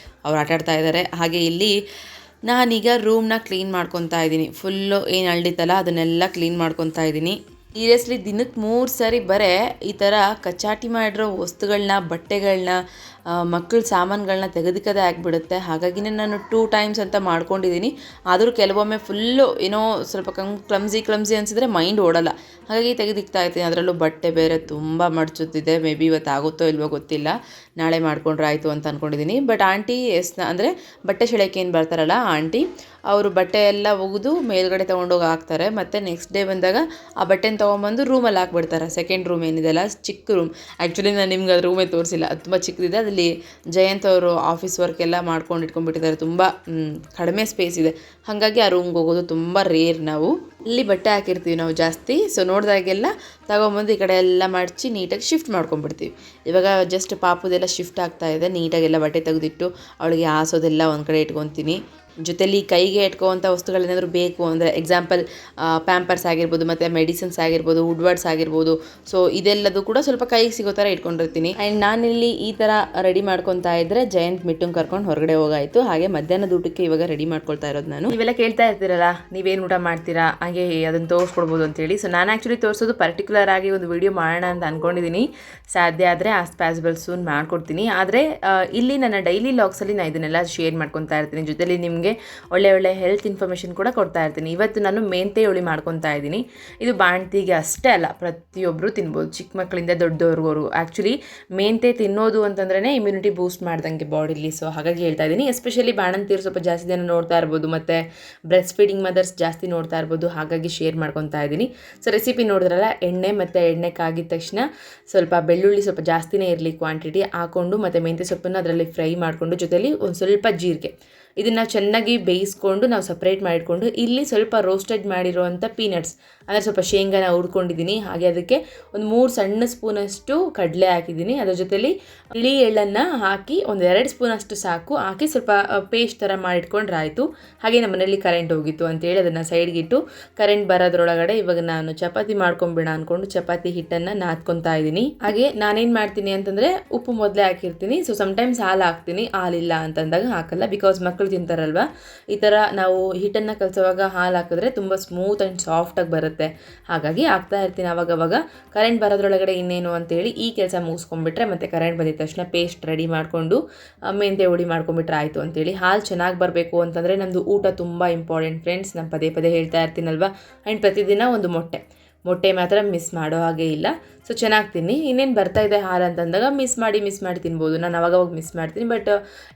ಅವ್ರು ಆಟಾಡ್ತಾ ಇದ್ದಾರೆ. ಹಾಗೆ ಇಲ್ಲಿ ನಾನೀಗ ರೂಮ್ನ ಕ್ಲೀನ್ ಮಾಡ್ಕೊತಾ ಇದ್ದೀನಿ. ಫುಲ್ಲು ಏನು ಅಳ್ಳಿತ್ತಲ್ಲ ಅದನ್ನೆಲ್ಲ ಕ್ಲೀನ್ ಮಾಡ್ಕೊತಾ ಇದ್ದೀನಿ. ಸೀರಿಯಸ್ಲಿ ದಿನಕ್ಕೆ 3 ಸರಿ ಬರೇ ಈ ಥರ ಕಚಾಟಿ ಮಾಡಿರೋ ವಸ್ತುಗಳನ್ನ, ಬಟ್ಟೆಗಳನ್ನ, ಮಕ್ಕಳ ಸಾಮಾನುಗಳನ್ನ ತೆಗೆದಕ್ಕದೇ ಆಗಿಬಿಡುತ್ತೆ. ಹಾಗಾಗಿನೇ ನಾನು 2 ಟೈಮ್ಸ್ ಅಂತ ಮಾಡ್ಕೊಂಡಿದ್ದೀನಿ. ಆದರೂ ಕೆಲವೊಮ್ಮೆ ಫುಲ್ಲು ಏನೋ ಸ್ವಲ್ಪ ಕ್ಲಮ್ಸಿ ಅನಿಸಿದ್ರೆ ಮೈಂಡ್ ಓಡಲ್ಲ, ಹಾಗಾಗಿ ತೆಗೆದಿಕ್ತಾ ಇರ್ತೀನಿ. ಅದರಲ್ಲೂ ಬಟ್ಟೆ ಬೇರೆ ತುಂಬ ಮಡ್ಚುತ್ತಿದೆ. ಮೇ ಬಿ ಇವತ್ತು ಆಗುತ್ತೋ ಇಲ್ವೋ ಗೊತ್ತಿಲ್ಲ, ನಾಳೆ ಮಾಡ್ಕೊಂಡ್ರೆ ಆಯಿತು ಅಂತ ಅಂದ್ಕೊಂಡಿದ್ದೀನಿ. ಬಟ್ ಆಂಟಿ ಅಂದರೆ ಬಟ್ಟೆ ಸೆಳೆಯೋಕೆ ಏನು ಬರ್ತಾರಲ್ಲ ಆಂಟಿ, ಅವರು ಬಟ್ಟೆ ಎಲ್ಲ ಒಗೆದು ಮೇಲ್ಗಡೆ ತೊಗೊಂಡೋಗಿ ಹಾಕ್ತಾರೆ. ಮತ್ತು ನೆಕ್ಸ್ಟ್ ಡೇ ಬಂದಾಗ ಆ ಬಟ್ಟೆನ ತೊಗೊಂಬಂದು ರೂಮಲ್ಲಿ ಹಾಕ್ಬಿಡ್ತಾರೆ. ಸೆಕೆಂಡ್ ರೂಮ್ ಏನಿದೆಲ್ಲ ಚಿಕ್ಕ ರೂಮ್. ಆ್ಯಕ್ಚುಲಿ ನಾನು ನಿಮ್ಗೆ ಅದು ರೂಮೇ ತೋರಿಸಿಲ್ಲ, ಅದು ತುಂಬ ಚಿಕ್ಕದಿದೆ. ಅದರಲ್ಲಿ ಜಯಂತ್ ಅವರು ಆಫೀಸ್ ವರ್ಕ್ ಎಲ್ಲ ಮಾಡ್ಕೊಂಡು ಇಟ್ಕೊಂಡ್ಬಿಟ್ಟಿದ್ದಾರೆ. ತುಂಬ ಕಡಿಮೆ ಸ್ಪೇಸ್ ಇದೆ, ಹಾಗಾಗಿ ಆ ರೂಮ್ಗೆ ಹೋಗೋದು ತುಂಬ ರೇರ್. ನಾವು ಅಲ್ಲಿ ಬಟ್ಟೆ ಹಾಕಿರ್ತೀವಿ ನಾವು ಜಾಸ್ತಿ. ಸೊ ನೋಡಿದಾಗೆಲ್ಲ ತಗೊಂಬಂದು ಈ ಕಡೆ ಎಲ್ಲ ಮಡಚಿ ನೀಟಾಗಿ ಶಿಫ್ಟ್ ಮಾಡ್ಕೊಂಡ್ಬಿಡ್ತೀವಿ. ಇವಾಗ ಜಸ್ಟ್ ಪಾಪುದೆಲ್ಲ ಶಿಫ್ಟ್ ಆಗ್ತಾ ಇದೆ. ನೀಟಾಗೆಲ್ಲ ಬಟ್ಟೆ ತೆಗೆದಿಟ್ಟು ಅವಳಿಗೆ ಹಾಸೋದೆಲ್ಲ ಒಂದು ಕಡೆ ಇಟ್ಕೊತೀನಿ. ಜೊತೆಲಿ ಕೈಗೆ ಇಟ್ಕೋವಂಥ ವಸ್ತುಗಳೇನಾದರೂ ಬೇಕು ಅಂದರೆ ಎಕ್ಸಾಂಪಲ್ ಪ್ಯಾಂಪರ್ಸ್ ಆಗಿರ್ಬೋದು, ಮತ್ತು ಮೆಡಿಸಿನ್ಸ್ ಆಗಿರ್ಬೋದು, ವುಡ್ವರ್ಡ್ಸ್ ಆಗಿರ್ಬೋದು. ಸೊ ಇದೆಲ್ಲದು ಕೂಡ ಸ್ವಲ್ಪ ಕೈಗೆ ಸಿಗೋ ಥರ ಇಟ್ಕೊಂಡಿರ್ತೀನಿ. ಆ್ಯಂಡ್ ನಾನಿಲ್ಲಿ ಈ ಥರ ರೆಡಿ ಮಾಡ್ಕೊತಾ ಇದ್ದರೆ ಜಯಂತ್ ಮಿಟ್ಟಂಗೆ ಕರ್ಕೊಂಡು ಹೊರಗಡೆ ಹೋಗಾಯಿತು. ಹಾಗೆ ಮಧ್ಯಾಹ್ನದ ಊಟಕ್ಕೆ ಇವಾಗ ರೆಡಿ ಮಾಡ್ಕೊಳ್ತಾ ಇರೋದು ನಾನು. ನೀವೆಲ್ಲ ಕೇಳ್ತಾ ಇರ್ತೀರಲ್ಲ, ನೀವೇನು ಊಟ ಮಾಡ್ತೀರಾ, ಹಾಗೆ ಅದನ್ನು ತೋರಿಸ್ಕೊಡ್ಬೋದು ಅಂತೇಳಿ. ಸೊ ನಾನು ಆ್ಯಕ್ಚುಲಿ ತೋರಿಸೋದು ಪರ್ಟಿಕ್ಯುಲರ್ ಆಗಿ ಒಂದು ವಿಡಿಯೋ ಮಾಡೋಣ ಅಂತ ಅಂದ್ಕೊಂಡಿದ್ದೀನಿ. ಸಾಧ್ಯ ಆದರೆ ಆಸ್ ಪಾಸಿಬಲ್ ಸೂನ್ ಮಾಡ್ಕೊಡ್ತೀನಿ. ಆದರೆ ಇಲ್ಲಿ ನನ್ನ ಡೈಲಿ ಲಾಗ್ಸಲ್ಲಿ ನಾನು ಇದನ್ನೆಲ್ಲ ಶೇರ್ ಮಾಡ್ಕೊತಾ ಇರ್ತೀನಿ. ಜೊತೆಲಿ ನಿಮಗೆ ಒಳ್ಳೆ ಹೆಲ್ತ್ ಇನ್ಫಾರ್ಮೇಷನ್ ಕೂಡ ಕೊಡ್ತಾ ಇರ್ತೀನಿ. ಇವತ್ತು ನಾನು ಮೆಂತೆ ಹುಳಿ ಮಾಡ್ಕೊತಾ ಇದ್ದೀನಿ. ಇದು ಬಾಣ್ತಿಗೆ ಅಷ್ಟೇ ಅಲ್ಲ, ಪ್ರತಿಯೊಬ್ಬರು ತಿನ್ಬೋದು, ಚಿಕ್ಕ ಮಕ್ಕಳಿಂದ ದೊಡ್ಡವ್ರಿಗೂ. ಆ್ಯಕ್ಚುಲಿ ಮೆಂತೆ ತಿನ್ನೋದು ಅಂತಂದ್ರೇ ಇಮ್ಯುನಿಟಿ ಬೂಸ್ಟ್ ಮಾಡ್ದಂಗೆ ಬಾಡಿಲಿ. ಸೊ ಹಾಗಾಗಿ ಹೇಳ್ತಾ ಇದ್ದೀನಿ. ಎಸ್ಪೆಷಲಿ ಬಾಣಂತಿರು ಸ್ವಲ್ಪ ಜಾಸ್ತಿ ಜನ ನೋಡ್ತಾ ಇರ್ಬೋದು, ಮತ್ತು ಬ್ರೆಸ್ಟ್ ಫೀಡಿಂಗ್ ಮದರ್ಸ್ ಜಾಸ್ತಿ ನೋಡ್ತಾ ಇರ್ಬೋದು, ಹಾಗಾಗಿ ಶೇರ್ ಮಾಡ್ಕೊತಾ ಇದ್ದೀನಿ. ಸೊ ರೆಸಿಪಿ ನೋಡಿದ್ರಲ್ಲ, ಎಣ್ಣೆ ಮತ್ತು ಎಣ್ಣೆ ಕಾಗಿದ ತಕ್ಷಣ ಸ್ವಲ್ಪ ಬೆಳ್ಳುಳ್ಳಿ ಸ್ವಲ್ಪ ಜಾಸ್ತಿನೇ ಇರಲಿ ಕ್ವಾಂಟಿಟಿ ಹಾಕ್ಕೊಂಡು, ಮತ್ತು ಮೆಂತೆ ಸೊಪ್ಪನ್ನು ಅದರಲ್ಲಿ ಫ್ರೈ ಮಾಡಿಕೊಂಡು, ಜೊತೆಲಿ ಒಂದು ಸ್ವಲ್ಪ ಜೀರಿಗೆ ಇದನ್ನು ಚೆನ್ನಾಗಿ ಬೇಯಿಸ್ಕೊಂಡು ನಾವು ಸಪ್ರೇಟ್ ಮಾಡಿಕೊಂಡು ಇಲ್ಲಿ ಸ್ವಲ್ಪ ರೋಸ್ಟೆಡ್ ಮಾಡಿರುವಂಥ ಪೀನಟ್ಸ್ ಅಂದರೆ ಸ್ವಲ್ಪ ಶೇಂಗಾನ ಹುರ್ಕೊಂಡಿದ್ದೀನಿ. ಹಾಗೆ ಅದಕ್ಕೆ ಒಂದು 3 ಸಣ್ಣ ಸ್ಪೂನಷ್ಟು ಕಡಲೆ ಹಾಕಿದ್ದೀನಿ. ಅದರ ಜೊತೆಲಿ ಬಿಳಿ ಎಳ್ಳನ್ನು ಹಾಕಿ ಒಂದು 2 ಸ್ಪೂನಷ್ಟು ಸಾಕು ಹಾಕಿ ಸ್ವಲ್ಪ ಪೇಸ್ಟ್ ಥರ ಮಾಡಿಟ್ಕೊಂಡ್ರೆ ಆಯಿತು. ಹಾಗೆ ನಮ್ಮ ಮನೇಲಿ ಕರೆಂಟ್ ಹೋಗಿತ್ತು ಅಂತೇಳಿ ಅದನ್ನು ಸೈಡ್ಗಿಟ್ಟು ಕರೆಂಟ್ ಬರೋದ್ರೊಳಗಡೆ ಇವಾಗ ನಾನು ಚಪಾತಿ ಮಾಡ್ಕೊಂಬಿಡೋಣ ಅಂದ್ಕೊಂಡು ಚಪಾತಿ ಹಿಟ್ಟನ್ನು ನಾದ್ಕೊತಾ ಇದ್ದೀನಿ. ಹಾಗೆ ನಾನೇನು ಮಾಡ್ತೀನಿ ಅಂತಂದರೆ ಉಪ್ಪು ಮೊದಲೇ ಹಾಕಿರ್ತೀನಿ. ಸೊ ಸಮ್ಟೈಮ್ಸ್ ಹಾಲು ಹಾಕ್ತೀನಿ, ಹಾಲಿಲ್ಲ ಅಂತಂದಾಗ ಹಾಕಲ್ಲ, ಬಿಕಾಸ್ ಮಕ್ಕಳು ತಿಂತಾರಲ್ವ. ಈ ಥರ ನಾವು ಹಿಟ್ಟನ್ನು ಕಲಸುವಾಗ ಹಾಲು ಹಾಕಿದ್ರೆ ತುಂಬ ಸ್ಮೂತ್ ಆ್ಯಂಡ್ ಸಾಫ್ಟಾಗಿ ಬರುತ್ತೆ. ಹಾಗಾಗಿ ಹಾಕ್ತಾ ಇರ್ತೀನಿ ಅವಾಗವಾಗ. ಕರೆಂಟ್ ಬರೋದ್ರೊಳಗಡೆ ಇನ್ನೇನು ಅಂತೇಳಿ ಈ ಕೆಲಸ ಮುಗಿಸ್ಕೊಂಡ್ಬಿಟ್ರೆ ಮತ್ತು ಕರೆಂಟ್ ಬಂದಿದ ತಕ್ಷಣ ಪೇಸ್ಟ್ ರೆಡಿ ಮಾಡಿಕೊಂಡು ಮೆಂತೆ ಹುಡಿ ಮಾಡ್ಕೊಂಡ್ಬಿಟ್ರೆ ಆಯಿತು ಅಂತೇಳಿ. ಹಾಲು ಚೆನ್ನಾಗಿ ಬರಬೇಕು ಅಂತಂದರೆ ನಮ್ಮದು ಊಟ ತುಂಬ ಇಂಪಾರ್ಟೆಂಟ್ ಫ್ರೆಂಡ್ಸ್. ನಾನು ಪದೇ ಪದೇ ಹೇಳ್ತಾ ಇರ್ತೀನಲ್ವ. ಆ್ಯಂಡ್ ಪ್ರತಿದಿನ ಒಂದು ಮೊಟ್ಟೆ ಮಾತ್ರ ಮಿಸ್ ಮಾಡೋ ಹಾಗೆ ಇಲ್ಲ. ಸೊ ಚೆನ್ನಾಗಿ ತಿನ್ನಿ. ಇನ್ನೇನು ಬರ್ತಾಯಿದೆ ಹಾಲು ಅಂತಂದಾಗ ಮಿಸ್ ಮಾಡಿ ತಿನ್ಬೋದು. ನಾನು ಅವಾಗವಾಗ ಮಿಸ್ ಮಾಡ್ತೀನಿ, ಬಟ್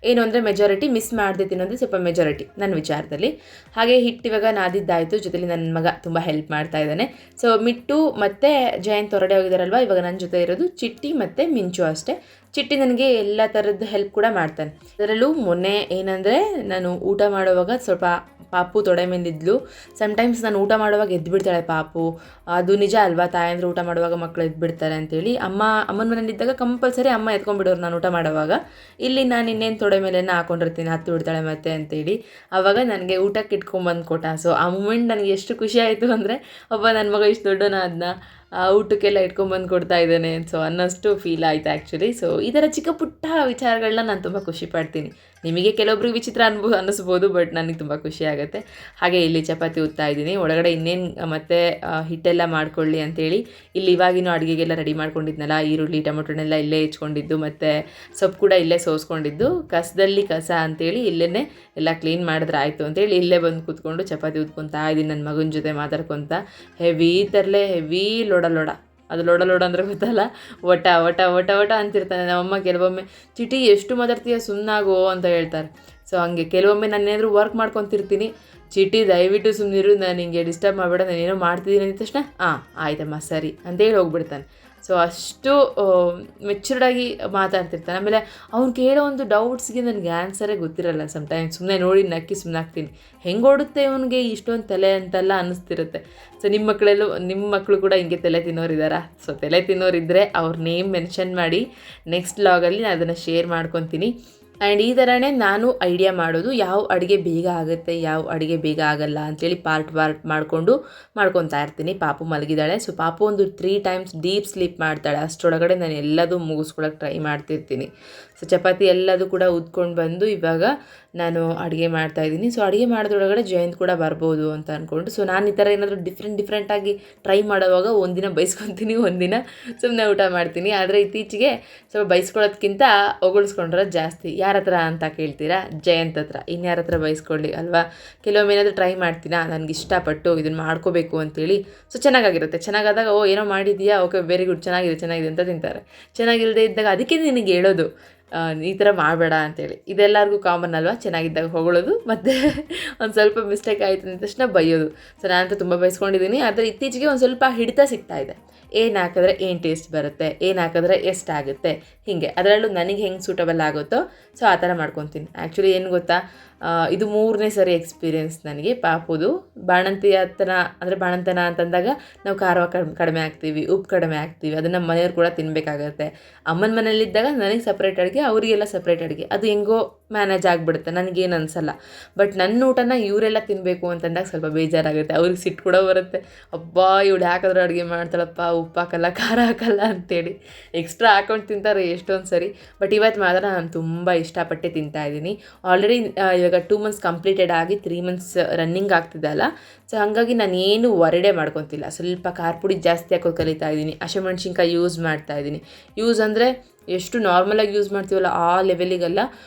ಏನು ಅಂದರೆ ಮೆಜಾರಿಟಿ ಮಿಸ್ ಮಾಡದೆ ತಿನ್ನೋದು ಸ್ವಲ್ಪ ಮೆಜಾರಿಟಿ ನನ್ನ ವಿಚಾರದಲ್ಲಿ. ಹಾಗೆ ಹಿಟ್ಟು ಇವಾಗ ನಾದಿದ್ದಾಯಿತು, ಜೊತೆಲಿ ನನ್ನ ಮಗ ತುಂಬ ಹೆಲ್ಪ್ ಮಾಡ್ತಾ ಇದ್ದಾನೆ. ಸೊ ಮಿಟ್ಟು ಮತ್ತು ಜಯಂತ್ ಹೊರಡೆ ಹೋಗಿದ್ದಾರಲ್ವ, ಇವಾಗ ನನ್ನ ಜೊತೆ ಇರೋದು ಚಿಟ್ಟಿ ಮತ್ತು ಮಿಂಚು ಅಷ್ಟೇ. ಚಿಟ್ಟಿ ನನಗೆ ಎಲ್ಲ ಥರದ್ದು ಹೆಲ್ಪ್ ಕೂಡ ಮಾಡ್ತಾನೆ. ಅದರಲ್ಲೂ ಮೊನ್ನೆ ಏನಂದರೆ ನಾನು ಊಟ ಮಾಡುವಾಗ ಸ್ವಲ್ಪ ಪಾಪು ತೊಡೆ ಮೇಲಿದ್ಲು. ಸಮ್ಟೈಮ್ಸ್ ನಾನು ಊಟ ಮಾಡುವಾಗ ಎದ್ದುಬಿಡ್ತಾಳೆ ಪಾಪು. ಅದು ನಿಜ ಅಲ್ವಾ, ತಾಯಂದ್ರೆ ಊಟ ಮಾಡುವಾಗ ಮಕ್ಕಳು ಎದ್ಬಿಡ್ತಾರೆ ಅಂತೇಳಿ. ಅಮ್ಮನ ಮನೇಲಿದ್ದಾಗ ಕಂಪಲ್ಸರಿ ಅಮ್ಮ ಎತ್ಕೊಂಡ್ಬಿಡೋರು ನಾನು ಊಟ ಮಾಡುವಾಗ. ಇಲ್ಲಿ ನಾನು ಇನ್ನೇನು ತೊಡೆ ಮೇಲೆನ ಹಾಕೊಂಡಿರ್ತೀನಿ, ಹತ್ತು ಬಿಡ್ತಾಳೆ ಮತ್ತೆ ಅಂತೇಳಿ. ಆವಾಗ ನನಗೆ ಊಟಕ್ಕೆ ಇಟ್ಕೊಂಬಂದು ಕೊಟ್ಟ. ಸೊ ಆ ಮೂಮೆಂಟ್ ನನಗೆ ಎಷ್ಟು ಖುಷಿ ಆಯಿತು ಅಂದರೆ, ಒಬ್ಬ ನನ್ನ ಮಗ ಇಷ್ಟು ದೊಡ್ಡನ ಅದನ್ನ ಊಟಕ್ಕೆಲ್ಲ ಇಟ್ಕೊಂಬಂದು ಕೊಡ್ತಾ ಇದ್ದಾನೆ ಸೊ ಅನ್ನೋಷ್ಟು ಫೀಲ್ ಆಯಿತು ಆ್ಯಕ್ಚುಲಿ. ಸೊ ಈ ಥರ ಚಿಕ್ಕ ಪುಟ್ಟ ವಿಚಾರಗಳನ್ನ ನಾನು ತುಂಬ ಖುಷಿ ಪಡ್ತೀನಿ. ನಿಮಗೆ ಕೆಲವೊಬ್ರಿಗೆ ವಿಚಿತ್ರ ಅನ್ನಿಸ್ಬೋದು, ಬಟ್ ನನಗೆ ತುಂಬ ಖುಷಿ ಆಗುತ್ತೆ. ಹಾಗೆ ಇಲ್ಲಿ ಚಪಾತಿ ಉತ್ತಾ ಇದ್ದೀನಿ. ಒಳಗಡೆ ಇನ್ನೇನು ಮತ್ತೆ ಹಿಟ್ಟೆಲ್ಲ ಮಾಡ್ಕೊಳ್ಳಿ ಅಂತೇಳಿ ಇಲ್ಲಿ ಇವಾಗಿನೂ ಅಡುಗೆಗೆಲ್ಲ ರೆಡಿ ಮಾಡ್ಕೊಂಡಿದ್ನಲ್ಲ, ಈರುಳ್ಳಿ ಟೊಮೊಟೊನೆಲ್ಲ ಇಲ್ಲೇ ಹೆಚ್ಕೊಂಡಿದ್ದು ಮತ್ತು ಸೊಪ್ಪು ಕೂಡ ಇಲ್ಲೇ ಸೋಸ್ಕೊಂಡಿದ್ದು. ಕಸದಲ್ಲಿ ಕಸ ಅಂತೇಳಿ ಇಲ್ಲೇ ಎಲ್ಲ ಕ್ಲೀನ್ ಮಾಡಿದ್ರೆ ಆಯಿತು ಅಂತೇಳಿ ಇಲ್ಲೇ ಬಂದು ಕೂತ್ಕೊಂಡು ಚಪಾತಿ ಉತ್ಕೊತಾ ಇದ್ದೀನಿ ನನ್ನ ಮಗನ ಜೊತೆ ಮಾತಾಡ್ಕೊತ. ಹೆವಿ ಲೋಡ ಅದು ಲೋಡ ಅಂದರೆ ಗೊತ್ತಲ್ಲ, ಒಟ ಅಂತಿರ್ತಾನೆ. ನಮ್ಮಮ್ಮ ಕೆಲವೊಮ್ಮೆ ಚಿಟಿ ಎಷ್ಟು ಮಾತಾಡ್ತೀಯ ಸುಮ್ಮನಾಗೋ ಅಂತ ಹೇಳ್ತಾರೆ. ಸೊ ಹಂಗೆ ಕೆಲವೊಮ್ಮೆ ನಾನೇನಾದರೂ ವರ್ಕ್ ಮಾಡ್ಕೊತಿರ್ತೀನಿ, ಚಿಟಿ ದಯವಿಟ್ಟು ಸುಮ್ಮನಿರು, ನಾನು ಹಿಂಗೆ ಡಿಸ್ಟರ್ಬ್ ಮಾಡಬೇಡ, ನಾನೇನೋ ಮಾಡ್ತಿದ್ದೀನಿ ಅಂದ ತಕ್ಷಣ ಆಯ್ತಮ್ಮ ಸರಿ ಅಂತೇಳಿ ಹೋಗ್ಬಿಡ್ತಾನೆ. ಸೊ ಅಷ್ಟು ಮೆಚೂರ್ಡಾಗಿ ಮಾತಾಡ್ತಿರ್ತಾನೆ. ಆಮೇಲೆ ಅವ್ನು ಕೇಳೋ ಒಂದು ಡೌಟ್ಸ್ಗೆ ನನಗೆ ಆನ್ಸರೇ ಗೊತ್ತಿರಲ್ಲ. ಸಮ್ಟೈಮ್ಸ್ ಸುಮ್ಮನೆ ನೋಡಿ ನಕ್ಕಿ ಸುಮ್ಮನಾಗ್ತೀನಿ. ಹೆಂಗೆ ಓಡುತ್ತೆ ಇವನಿಗೆ ಇಷ್ಟೊಂದು ತಲೆ ಅಂತೆಲ್ಲ ಅನ್ನಿಸ್ತಿರುತ್ತೆ. ಸೊ ನಿಮ್ಮ ಮಕ್ಕಳು ಕೂಡ ಹಿಂಗೆ ತಲೆ ತಿನ್ನೋರಿದ್ದಾರಾ? ಸೊ ತಲೆ ತಿನ್ನೋರಿದ್ದರೆ ಅವ್ರ ನೇಮ್ ಮೆನ್ಷನ್ ಮಾಡಿ ನೆಕ್ಸ್ಟ್ ವ್ಲಾಗಲ್ಲಿ ನಾನು ಅದನ್ನು ಶೇರ್ ಮಾಡ್ಕೊತೀನಿ. ಆ್ಯಂಡ್ ಈ ಥರನೇ ನಾನು ಐಡಿಯಾ ಮಾಡೋದು, ಯಾವ ಅಡುಗೆ ಬೇಗ ಆಗುತ್ತೆ, ಯಾವ ಅಡುಗೆ ಬೇಗ ಆಗಲ್ಲ ಅಂಥೇಳಿ ಪಾರ್ಟ್ ಮಾಡ್ಕೊತಾ ಇರ್ತೀನಿ. ಪಾಪು ಮಲಗಿದ್ದಾಳೆ. ಸೊ ಪಾಪು ಒಂದು 3 ಟೈಮ್ಸ್ ಡೀಪ್ ಸ್ಲೀಪ್ ಮಾಡ್ತಾಳೆ. ಅಷ್ಟರೊಳಗಡೆ ನಾನು ಎಲ್ಲದೂ ಮುಗಿಸ್ಕೊಳಕ್ಕೆ ಟ್ರೈ ಮಾಡ್ತಿರ್ತೀನಿ. ಸೊ ಚಪಾತಿ ಎಲ್ಲದೂ ಕೂಡ ಉದ್ಕೊಂಡು ಬಂದು ಇವಾಗ ನಾನು ಅಡುಗೆ ಮಾಡ್ತಾಯಿದ್ದೀನಿ. ಸೊ ಅಡುಗೆ ಮಾಡೋದ್ರೊಳಗಡೆ ಜಯಂತ್ ಕೂಡ ಬರ್ಬೋದು ಅಂತ ಅಂದ್ಕೊಂಡು. ಸೊ ನಾನು ಈ ಥರ ಏನಾದರೂ ಡಿಫ್ರೆಂಟಾಗಿ ಟ್ರೈ ಮಾಡೋವಾಗ ಒಂದಿನ ಬೈಸ್ಕೊತೀನಿ, ಒಂದಿನ ಸುಮ್ಮನೆ ಊಟ ಮಾಡ್ತೀನಿ. ಆದರೆ ಇತ್ತೀಚೆಗೆ ಸ್ವಲ್ಪ ಬೈಸ್ಕೊಳ್ಳೋದಕ್ಕಿಂತ ಹೊಗಳ್ಸ್ಕೊಂಡ್ರೆ ಜಾಸ್ತಿ. ಯಾರ ಹತ್ರ ಅಂತ ಕೇಳ್ತೀರಾ? ಜಯಂತ್ ಹತ್ರ. ಇನ್ಯಾರ ಹತ್ರ ಬೈಸ್ಕೊಳ್ಳಿ ಅಲ್ವಾ? ಕೆಲವೊಮ್ಮೆ ಏನಾದರೂ ಟ್ರೈ ಮಾಡ್ತೀನಾ, ನನಗೆ ಇಷ್ಟಪಟ್ಟು ಇದನ್ನು ಮಾಡ್ಕೋಬೇಕು ಅಂತೇಳಿ. ಸೊ ಚೆನ್ನಾಗಾಗಿರುತ್ತೆ. ಚೆನ್ನಾಗಾದಾಗ ಏನೋ ಮಾಡಿದೀಯಾ, ಓಕೆ ವೆರಿ ಗುಡ್, ಚೆನ್ನಾಗಿದೆ ಅಂತ ತಿಂತಾರೆ. ಚೆನ್ನಾಗಿಲ್ಲದೆ ಇದ್ದಾಗ ಅದಕ್ಕೆ ನಿನಗೆ ಹೇಳೋದು ಈ ಥರ ಮಾಡಬೇಡ ಅಂತೇಳಿ. ಇದೆಲ್ಲರಿಗೂ ಕಾಮನ್ ಅಲ್ವಾ? ಚೆನ್ನಾಗಿದ್ದಾಗ ಹೊಗಳೋದು ಮತ್ತು ಒಂದು ಸ್ವಲ್ಪ ಮಿಸ್ಟೇಕ್ ಆಯಿತು ಅಂದ ತಕ್ಷಣ ಬೈಯೋದು. ಸೊ ನಾನಂತೂ ತುಂಬ ಬೈಸ್ಕೊಂಡಿದ್ದೀನಿ. ಆದರೆ ಇತ್ತೀಚೆಗೆ ಒಂದು ಸ್ವಲ್ಪ ಹಿಡಿತ ಸಿಗ್ತಾಯಿದೆ. ಏನು ಹಾಕಿದ್ರೆ ಏನು ಟೇಸ್ಟ್ ಬರುತ್ತೆ, ಏನು ಹಾಕಿದ್ರೆ ಎಷ್ಟಾಗುತ್ತೆ, ಹೀಗೆ ಅದರಲ್ಲೂ ನನಗೆ ಹೆಂಗೆ ಸೂಟಬಲ್ ಆಗುತ್ತೋ ಸೊ ಆ ಥರ ಮಾಡ್ಕೊತೀನಿ. ಆ್ಯಕ್ಚುಲಿ ಏನು ಗೊತ್ತಾ, ಇದು 3ನೇ ಸರಿ ಎಕ್ಸ್ಪೀರಿಯೆನ್ಸ್ ನನಗೆ ಪಾಪುದು. ಬಾಣಂತನ ಅಂತಂದಾಗ ನಾವು ಖಾರ ಕಡಿಮೆ ಹಾಕ್ತೀವಿ, ಉಪ್ಪು ಕಡಿಮೆ ಹಾಕ್ತೀವಿ. ಅದನ್ನು ಮನೆಯವ್ರು ಕೂಡ ತಿನ್ನಬೇಕಾಗತ್ತೆ. ಅಮ್ಮನ ಮನೇಲಿದ್ದಾಗ ನನಗೆ ಸಪ್ರೇಟ್ ಅಡುಗೆ, ಅವರಿಗೆಲ್ಲ ಸಪ್ರೇಟ್ ಅಡುಗೆ. ಅದು ಹೆಂಗೋ ಮ್ಯಾನೇಜ್ ಆಗಿಬಿಡುತ್ತೆ, ನನಗೇನು ಅನಿಸಲ್ಲ. ಬಟ್ ನನ್ನ ಊಟನ ಇವರೆಲ್ಲ ತಿನ್ನಬೇಕು ಅಂತಂದಾಗ ಸ್ವಲ್ಪ ಬೇಜಾರಾಗುತ್ತೆ. ಅವ್ರಿಗೆ ಸಿಟ್ಟು ಕೂಡ ಬರುತ್ತೆ. ಅಬ್ಬಾ ಇವಳು ಹಾಕಿದ್ರೆ ಅಡುಗೆ ಮಾಡ್ತಾಳಪ್ಪ, ಉಪ್ಪು ಹಾಕಲ್ಲ, ಖಾರ ಹಾಕಲ್ಲ ಅಂತೇಳಿ ಎಕ್ಸ್ಟ್ರಾ ಹಾಕೊಂಡು ತಿಂತಾರೆ ಎಷ್ಟೊಂದು ಸರಿ. ಬಟ್ ಇವತ್ತು ಮಾತ್ರ ನಾನು ತುಂಬ ಇಷ್ಟಪಟ್ಟೆ ತಿಂತಾಯಿದ್ದೀನಿ. ಆಲ್ರೆಡಿ ಇವಾಗ 2 ಮಂತ್ಸ್ ಕಂಪ್ಲೀಟೆಡ್ ಆಗಿ 3 ಮಂತ್ಸ್ ರನ್ನಿಂಗ್ ಆಗ್ತಿದ್ದಲ್ಲ. ಸೊ ಹಾಗಾಗಿ ನಾನು ಏನು ಹೊರಡೆ ಮಾಡ್ಕೊತಿಲ್ಲ. ಸ್ವಲ್ಪ ಖಾರ ಪುಡಿ ಜಾಸ್ತಿ ಹಾಕೋದು ಕಲಿತಾ ಇದ್ದೀನಿ. ಹಸಿಮೆಣ್ಸಿನ್ಕಾಯಿ ಯೂಸ್ ಮಾಡ್ತಾಯಿದ್ದೀನಿ. ಯೂಸ್ ಅಂದರೆ ಎಷ್ಟು ನಾರ್ಮಲಾಗಿ ಯೂಸ್ ಮಾಡ್ತೀವಲ್ಲ ಆ ಲೆವೆಲಿಗೆಲ್ಲ.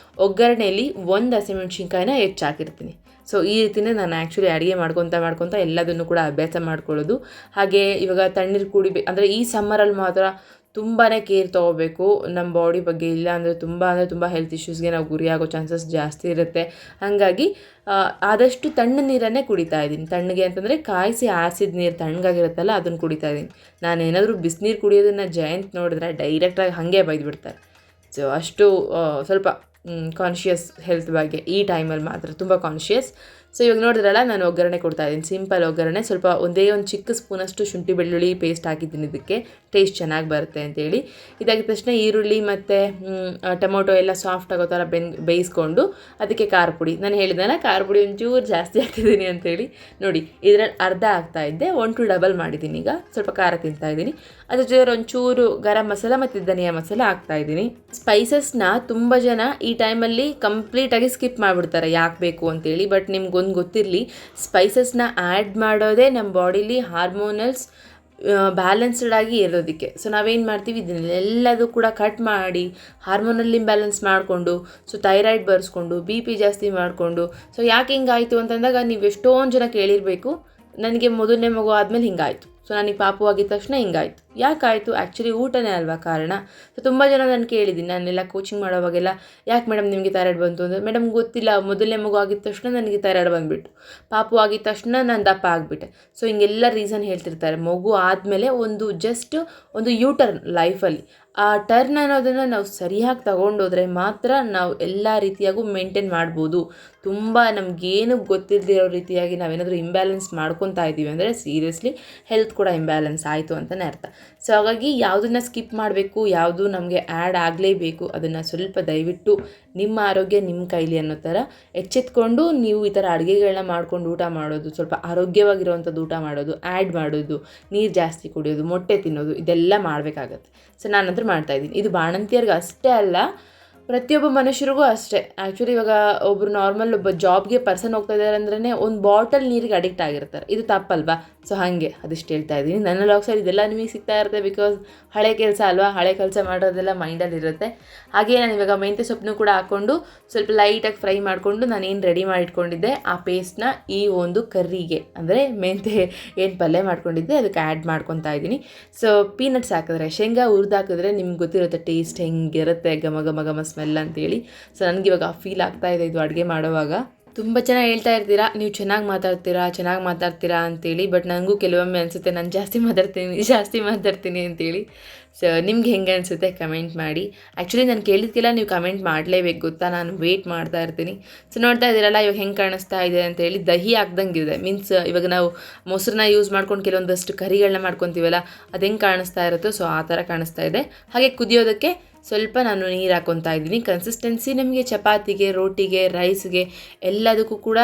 ಒಗ್ಗರಣೆಯಲ್ಲಿ 1 ಹಸಿಮೆಣ್ಸಿನ್ಕಾಯಿನ ಹೆಚ್ಚಾಕಿರ್ತೀನಿ. ಸೊ ಈ ರೀತಿಯೇ ನಾನು ಆ್ಯಕ್ಚುಲಿ ಅಡುಗೆ ಮಾಡ್ಕೊತಾ ಎಲ್ಲದನ್ನು ಕೂಡ ಅಭ್ಯಾಸ ಮಾಡ್ಕೊಳ್ಳೋದು. ಹಾಗೆ ಇವಾಗ ತಣ್ಣೀರು ಅಂದರೆ ಈ ಸಮ್ಮರಲ್ಲಿ ಮಾತ್ರ ತುಂಬಾ ಕೇರ್ ತೊಗೋಬೇಕು ನಮ್ಮ ಬಾಡಿ ಬಗ್ಗೆ. ಇಲ್ಲ ಅಂದರೆ ತುಂಬ ಹೆಲ್ತ್ ಇಶ್ಯೂಸ್ಗೆ ನಾವು ಗುರಿಯಾಗೋ ಚಾನ್ಸಸ್ ಜಾಸ್ತಿ ಇರುತ್ತೆ. ಹಾಗಾಗಿ ಆದಷ್ಟು ತಣ್ಣ ನೀರನ್ನೇ ಕುಡಿತಾ ಇದ್ದೀನಿ. ತಣ್ಣಗೆ ಅಂತಂದರೆ ಕಾಯಿಸಿ ಆಸಿಡ್ ನೀರು ತಣ್ಣಗಾಗಿರುತ್ತಲ್ಲ ಅದನ್ನು ಕುಡಿತಾ ಇದ್ದೀನಿ. ನಾನು ಏನಾದರೂ ಬಿಸಿನೀರು ಕುಡಿಯೋದನ್ನು ಜಯಂತ್ ನೋಡಿದ್ರೆ ಡೈರೆಕ್ಟಾಗಿ ಹಾಗೆ ಬೈದುಬಿಡ್ತಾರೆ. ಸೊ ಅಷ್ಟು ಸ್ವಲ್ಪ ಕಾನ್ಷಿಯಸ್ ಹೆಲ್ತ್ ಬಗ್ಗೆ ಈ ಟೈಮಲ್ಲಿ ಮಾತ್ರ ತುಂಬ ಕಾನ್ಷಿಯಸ್. ಸೊ ಇವಾಗ ನೋಡಿದ್ರಲ್ಲ, ನಾನು ಒಗ್ಗರಣೆ ಕೊಡ್ತಾಯಿದ್ದೀನಿ, ಸಿಂಪಲ್ ಒಗ್ಗರಣೆ. ಸ್ವಲ್ಪ ಒಂದೇ ಒಂದು ಚಿಕ್ಕ ಸ್ಪೂನಷ್ಟು ಶುಂಠಿ ಬೆಳ್ಳುಳ್ಳಿ ಪೇಸ್ಟ್ ಹಾಕಿದ್ದೀನಿ, ಇದಕ್ಕೆ ಟೇಸ್ಟ್ ಚೆನ್ನಾಗಿ ಬರುತ್ತೆ ಅಂತೇಳಿ. ಇದಾಗಿದ ತಕ್ಷಣ ಈರುಳ್ಳಿ ಮತ್ತು ಟೊಮೊಟೊ ಎಲ್ಲ ಸಾಫ್ಟ್ ಆಗೋ ಥರ ಬೇಯಿಸ್ಕೊಂಡು ಅದಕ್ಕೆ ಖಾರ ಪುಡಿ, ನಾನು ಹೇಳಿದ್ನಲ್ಲ ಖಾರ ಪುಡಿ ಒಂಚೂರು ಜಾಸ್ತಿ ಹಾಕಿದ್ದೀನಿ ಅಂತೇಳಿ. ನೋಡಿ ಇದರಲ್ಲಿ ಅರ್ಧ ಹಾಕ್ತಾಯಿದ್ದೆ, 1 to ಡಬಲ್ ಮಾಡಿದ್ದೀನಿ. ಈಗ ಸ್ವಲ್ಪ ಖಾರ ತಿಂತಾಯಿದ್ದೀನಿ. ಅದ್ರ ಜೊತೆ ಒಂಚೂರು ಗರಂ ಮಸಾಲ ಮತ್ತು ಧನಿಯಾ ಮಸಾಲ ಹಾಕ್ತಾಯಿದ್ದೀನಿ. ಸ್ಪೈಸಸ್ನ ತುಂಬ ಜನ ಈ ಟೈಮಲ್ಲಿ ಕಂಪ್ಲೀಟಾಗಿ ಸ್ಕಿಪ್ ಮಾಡಿಬಿಡ್ತಾರೆ, ಯಾಕೆ ಬೇಕು ಅಂತೇಳಿ. ಬಟ್ ನಿಮ್ಗೊಂದು ಗೊತ್ತಿರಲಿ, ಸ್ಪೈಸಸ್ನ ಆ್ಯಡ್ ಮಾಡೋದೇ ನಮ್ಮ ಬಾಡಿಲಿ ಹಾರ್ಮೋನಲ್ಸ್ ಬ್ಯಾಲೆನ್ಸ್ಡ್ ಆಗಿ ಇರೋದಕ್ಕೆ. ಸೊ ನಾವೇನು ಮಾಡ್ತೀವಿ, ಇದನ್ನೆಲ್ಲದೂ ಕೂಡ ಕಟ್ ಮಾಡಿ ಹಾರ್ಮೋನಲ್ ಇಂಬ್ಯಾಲೆನ್ಸ್ ಮಾಡಿಕೊಂಡು, ಸೊ ಥೈರಾಯ್ಡ್ ಬರ್ಸ್ಕೊಂಡು, BP ಜಾಸ್ತಿ ಮಾಡಿಕೊಂಡು, ಸೊ ಯಾಕೆ ಹಿಂಗಾಯಿತು ಅಂತಂದಾಗ ನೀವು ಎಷ್ಟೊಂದು ಜನ ಕೇಳಿರಬೇಕು, ನನಗೆ ಮೊದಲನೇ ಮಗು ಆದಮೇಲೆ ಹಿಂಗಾಯಿತು, ಸೊ ನನಗೆ ಪಾಪು ಆಗಿದ ತಕ್ಷಣ ಹಿಂಗಾಯಿತು. ಯಾಕಾಯಿತು? ಆ್ಯಕ್ಚುಲಿ ಊಟನೇ ಅಲ್ವಾ ಕಾರಣ. ಸೊ ತುಂಬ ಜನ ನಾನು ಕೇಳಿದ್ದೀನಿ, ನಾನೆಲ್ಲ ಕೋಚಿಂಗ್ ಮಾಡೋವಾಗೆಲ್ಲ, ಯಾಕೆ ಮೇಡಮ್ ನಿಮಗೆ ಥೈರಾಯ್ಡ್ ಬಂತು ಅಂದರೆ, ಮೇಡಮ್ ಗೊತ್ತಿಲ್ಲ, ಮೊದಲನೇ ಮಗು ಆಗಿದ ತಕ್ಷಣ ನನಗೆ ಥೈರಾಯ್ಡ್ ಬಂದುಬಿಟ್ಟು, ಪಾಪು ಆಗಿದ ತಕ್ಷಣ ನಾನು ದಪ್ಪ ಆಗಿಬಿಟ್ಟೆ. ಸೊ ಹಿಂಗೆಲ್ಲ ರೀಸನ್ ಹೇಳ್ತಿರ್ತಾರೆ. ಮಗು ಆದಮೇಲೆ ಒಂದು ಯೂಟರ್ನ್ ಲೈಫಲ್ಲಿ, ಆ ಟರ್ನ್ ಅನ್ನೋದನ್ನು ನಾವು ಸರಿಯಾಗಿ ತಗೊಂಡೋದ್ರೆ ಮಾತ್ರ ನಾವು ಎಲ್ಲ ರೀತಿಯಾಗೂ ಮೇಂಟೈನ್ ಮಾಡ್ಬೋದು. ತುಂಬ ನಮಗೇನು ಗೊತ್ತಿಲ್ಲದಿರೋ ರೀತಿಯಾಗಿ ನಾವೇನಾದರೂ ಇಂಬ್ಯಾಲೆನ್ಸ್ ಮಾಡ್ಕೊತಾ ಇದ್ದೀವಿ ಅಂದರೆ ಸೀರಿಯಸ್ಲಿ ಹೆಲ್ತ್ ಕೂಡ ಇಂಬ್ಯಾಲೆನ್ಸ್ ಆಯಿತು ಅಂತಲೇ ಅರ್ಥ. ಸೊ ಹಾಗಾಗಿ ಯಾವುದನ್ನು ಸ್ಕಿಪ್ ಮಾಡಬೇಕು, ಯಾವುದು ನಮಗೆ ಆ್ಯಡ್ ಆಗಲೇಬೇಕು, ಅದನ್ನು ಸ್ವಲ್ಪ ದಯವಿಟ್ಟು ನಿಮ್ಮ ಆರೋಗ್ಯ ನಿಮ್ಮ ಕೈಲಿ ಅನ್ನೋ ಥರ ಎಚ್ಚೆತ್ಕೊಂಡು ನೀವು ಈ ಥರ ಅಡುಗೆಗಳನ್ನ ಮಾಡ್ಕೊಂಡು ಊಟ ಮಾಡೋದು, ಸ್ವಲ್ಪ ಆರೋಗ್ಯವಾಗಿರುವಂಥದ್ದು ಊಟ ಮಾಡೋದು, ಆ್ಯಡ್ ಮಾಡೋದು, ನೀರು ಜಾಸ್ತಿ ಕುಡಿಯೋದು, ಮೊಟ್ಟೆ ತಿನ್ನೋದು, ಇದೆಲ್ಲ ಮಾಡಬೇಕಾಗತ್ತೆ. ಸೊ ನಾನಂತೂ ಮಾಡ್ತಾಯಿದ್ದೀನಿ. ಇದು ಬಾಣಂತಿಯರ್ಗೆ ಅಷ್ಟೇ ಅಲ್ಲ, ಪ್ರತಿಯೊಬ್ಬ ಮನುಷ್ಯರಿಗೂ ಅಷ್ಟೇ. ಆ್ಯಕ್ಚುಲಿ ಇವಾಗ ಒಬ್ಬರು ನಾರ್ಮಲ್ ಒಬ್ಬ ಜಾಬ್ಗೆ ಪರ್ಸನ್ ಹೋಗ್ತಾ ಇದ್ದಾರೆ ಅಂದ್ರೆ ಒಂದು ಬಾಟಲ್ ನೀರಿಗೆ ಅಡಿಕ್ಟ್ ಆಗಿರ್ತಾರೆ. ಇದು ತಪ್ಪಲ್ವಾ? ಸೊ ಹಾಗೆ ಅದಿಷ್ಟು ಹೇಳ್ತಾ ಇದ್ದೀನಿ. ನನ್ನ ಲಾಗ್ಸಲ್ಲಿ ಇದೆಲ್ಲ ನಿಮಗೆ ಸಿಗ್ತಾ ಇರುತ್ತೆ, ಬಿಕಾಸ್ ಹಳೆ ಕೆಲಸ ಅಲ್ವಾ, ಹಳೆ ಕೆಲಸ ಮಾಡೋದೆಲ್ಲ ಮೈಂಡಲ್ಲಿ ಇರುತ್ತೆ. ಹಾಗೆ ನಾನು ಇವಾಗ ಮೆಂತ್ಯ ಸೊಪ್ಪನ್ನು ಕೂಡ ಹಾಕ್ಕೊಂಡು ಸ್ವಲ್ಪ ಲೈಟಾಗಿ ಫ್ರೈ ಮಾಡಿಕೊಂಡು ನಾನೇನು ರೆಡಿ ಮಾಡಿಟ್ಕೊಂಡಿದ್ದೆ ಆ ಪೇಸ್ಟ್ನ ಈ ಒಂದು ಕರ್ರಿಗೆ, ಅಂದರೆ ಮೆಂತ್ಯ ಏನು ಪಲ್ಯ ಮಾಡ್ಕೊಂಡಿದ್ದೆ ಅದಕ್ಕೆ ಆ್ಯಡ್ ಮಾಡ್ಕೊತಾ ಇದ್ದೀನಿ. ಸೊ ಪೀನಟ್ಸ್ ಹಾಕಿದ್ರೆ, ಶೇಂಗಾ ಹುರಿದು ಹಾಕಿದ್ರೆ ನಿಮ್ಗೆ ಗೊತ್ತಿರುತ್ತೆ ಟೇಸ್ಟ್ ಹೆಂಗಿರುತ್ತೆ, ಘಮ ಘಮ ಘಮ ಸ್ಮೆಲ್ ಅಂತೇಳಿ. ಸೊ ನನಗಿವಾಗ ಫೀಲ್ ಆಗ್ತಾಯಿದೆ ಇದು ಅಡುಗೆ ಮಾಡುವಾಗ. ತುಂಬ ಜನ ಹೇಳ್ತಾ ಇರ್ತೀರಾ, ನೀವು ಚೆನ್ನಾಗಿ ಮಾತಾಡ್ತೀರಾ ಅಂತೇಳಿ. ಬಟ್ ನನಗೂ ಕೆಲವೊಮ್ಮೆ ಅನಿಸುತ್ತೆ ನಾನು ಜಾಸ್ತಿ ಮಾತಾಡ್ತೀನಿ ಅಂತೇಳಿ. ಸೊ ನಿಮ್ಗೆ ಹೆಂಗೆ ಅನಿಸುತ್ತೆ ಕಮೆಂಟ್ ಮಾಡಿ. ಆ್ಯಕ್ಚುಲಿ ನಾನು ಕೇಳಿದ್ಕೆಲ್ಲ ನೀವು ಕಮೆಂಟ್ ಮಾಡಲೇಬೇಕು ಗೊತ್ತಾ, ನಾನು ವೆಯ್ಟ್ ಮಾಡ್ತಾ ಇರ್ತೀನಿ. ಸೊ ನೋಡ್ತಾ ಇದ್ದೀರಲ್ಲ ಇವಾಗ ಹೆಂಗೆ ಕಾಣಿಸ್ತಾ ಇದೆ ಅಂತೇಳಿ, ದಹಿ ಹಾಕ್ದಂಗಿದೆ. ಮೀನ್ಸ್ ಇವಾಗ ನಾವು ಮೊಸರನ್ನ ಯೂಸ್ ಮಾಡ್ಕೊಂಡು ಕೆಲವೊಂದಷ್ಟು ಕರಿಗಳನ್ನ ಮಾಡ್ಕೊತೀವಲ್ಲ, ಅದು ಹೆಂಗೆ ಕಾಣಿಸ್ತಾ ಇರುತ್ತೋ ಸೊ ಆ ಥರ ಕಾಣಿಸ್ತಾ ಇದೆ. ಹಾಗೆ ಕುದಿಯೋದಕ್ಕೆ ಸ್ವಲ್ಪ ನಾನು ನೀರು ಹಾಕ್ಕೊತಾ ಇದ್ದೀನಿ. ಕನ್ಸಿಸ್ಟೆನ್ಸಿ ನಮಗೆ ಚಪಾತಿಗೆ, ರೋಟಿಗೆ, ರೈಸ್ಗೆ ಎಲ್ಲದಕ್ಕೂ ಕೂಡ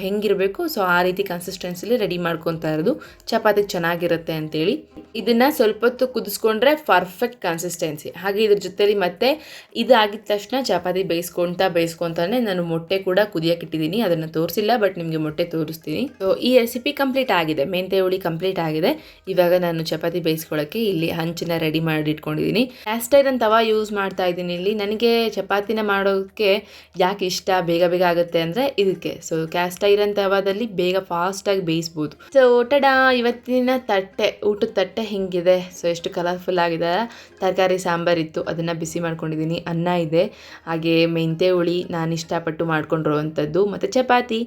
ಹೆಂಗಿರಬೇಕು ಸೊ ಆ ರೀತಿ ಕನ್ಸಿಸ್ಟೆನ್ಸಿಲಿ ರೆಡಿ ಮಾಡ್ಕೊತಾ ಇರೋದು ಚಪಾತಿಗೆ ಚೆನ್ನಾಗಿರುತ್ತೆ ಅಂತೇಳಿ. ಇದನ್ನು ಸ್ವಲ್ಪ ಹೊತ್ತು ಕುದಿಸ್ಕೊಂಡ್ರೆ ಪರ್ಫೆಕ್ಟ್ ಕನ್ಸಿಸ್ಟೆನ್ಸಿ. ಹಾಗೆ ಇದ್ರ ಜೊತೆಲಿ ಮತ್ತೆ ಇದಾಗಿದ ತಕ್ಷಣ ಚಪಾತಿ ಬೇಯಿಸ್ಕೊತಾನೆ ನಾನು ಮೊಟ್ಟೆ ಕೂಡ ಕುದಿಯೋಕೆ ಇಟ್ಟಿದ್ದೀನಿ. ಅದನ್ನು ತೋರಿಸಿಲ್ಲ, ಬಟ್ ನಿಮಗೆ ಮೊಟ್ಟೆ ತೋರಿಸ್ತೀನಿ. ಸೊ ಈ ರೆಸಿಪಿ ಕಂಪ್ಲೀಟ್ ಆಗಿದೆ, ಮೆಂತ್ಯ ಹುಳಿ ಕಂಪ್ಲೀಟ್ ಆಗಿದೆ. ಇವಾಗ ನಾನು ಚಪಾತಿ ಬೇಯಿಸ್ಕೊಳ್ಳೋಕ್ಕೆ ಇಲ್ಲಿ ಹಂಚನ್ನ ರೆಡಿ ಮಾಡಿ ಇಟ್ಕೊಂಡಿದ್ದೀನಿ. ಕ್ಯಾಸ್ಟ್ ಐರನ್ ತವಾ ಯೂಸ್ ಮಾಡ್ತಾ ಇದ್ದೀನಿ ಇಲ್ಲಿ. ನನಗೆ ಚಪಾತಿನ ಮಾಡೋಕ್ಕೆ ಯಾಕೆ ಇಷ್ಟ, ಬೇಗ ಆಗುತ್ತೆ ಅಂದರೆ ಇದಕ್ಕೆ. ಸೊ ಕ್ಯಾಸ್ಟ್ ಐರನ್ ತವಾದಲ್ಲಿ ಬೇಗ ಫಾಸ್ಟಾಗಿ ಬೇಯಿಸ್ಬೋದು. ಸೊ ಟಡಾ, ಇವತ್ತಿನ ಊಟದ ತಟ್ಟೆ ಹಿಂಗಿದೆ. ಸೊ ಎಷ್ಟು ಕಲರ್ಫುಲ್ ಆಗಿದೆ. ತರಕಾರಿ ಸಾಂಬಾರಿತ್ತು, ಅದನ್ನು ಬಿಸಿ ಮಾಡ್ಕೊಂಡಿದ್ದೀನಿ. ಅನ್ನ ಇದೆ, ಹಾಗೆ ಮೆಂತ್ಯ ಹುಳಿ ನಾನು ಇಷ್ಟಪಟ್ಟು ಮಾಡ್ಕೊಂಡಿರೋವಂಥದ್ದು, ಮತ್ತು ಚಪಾತಿ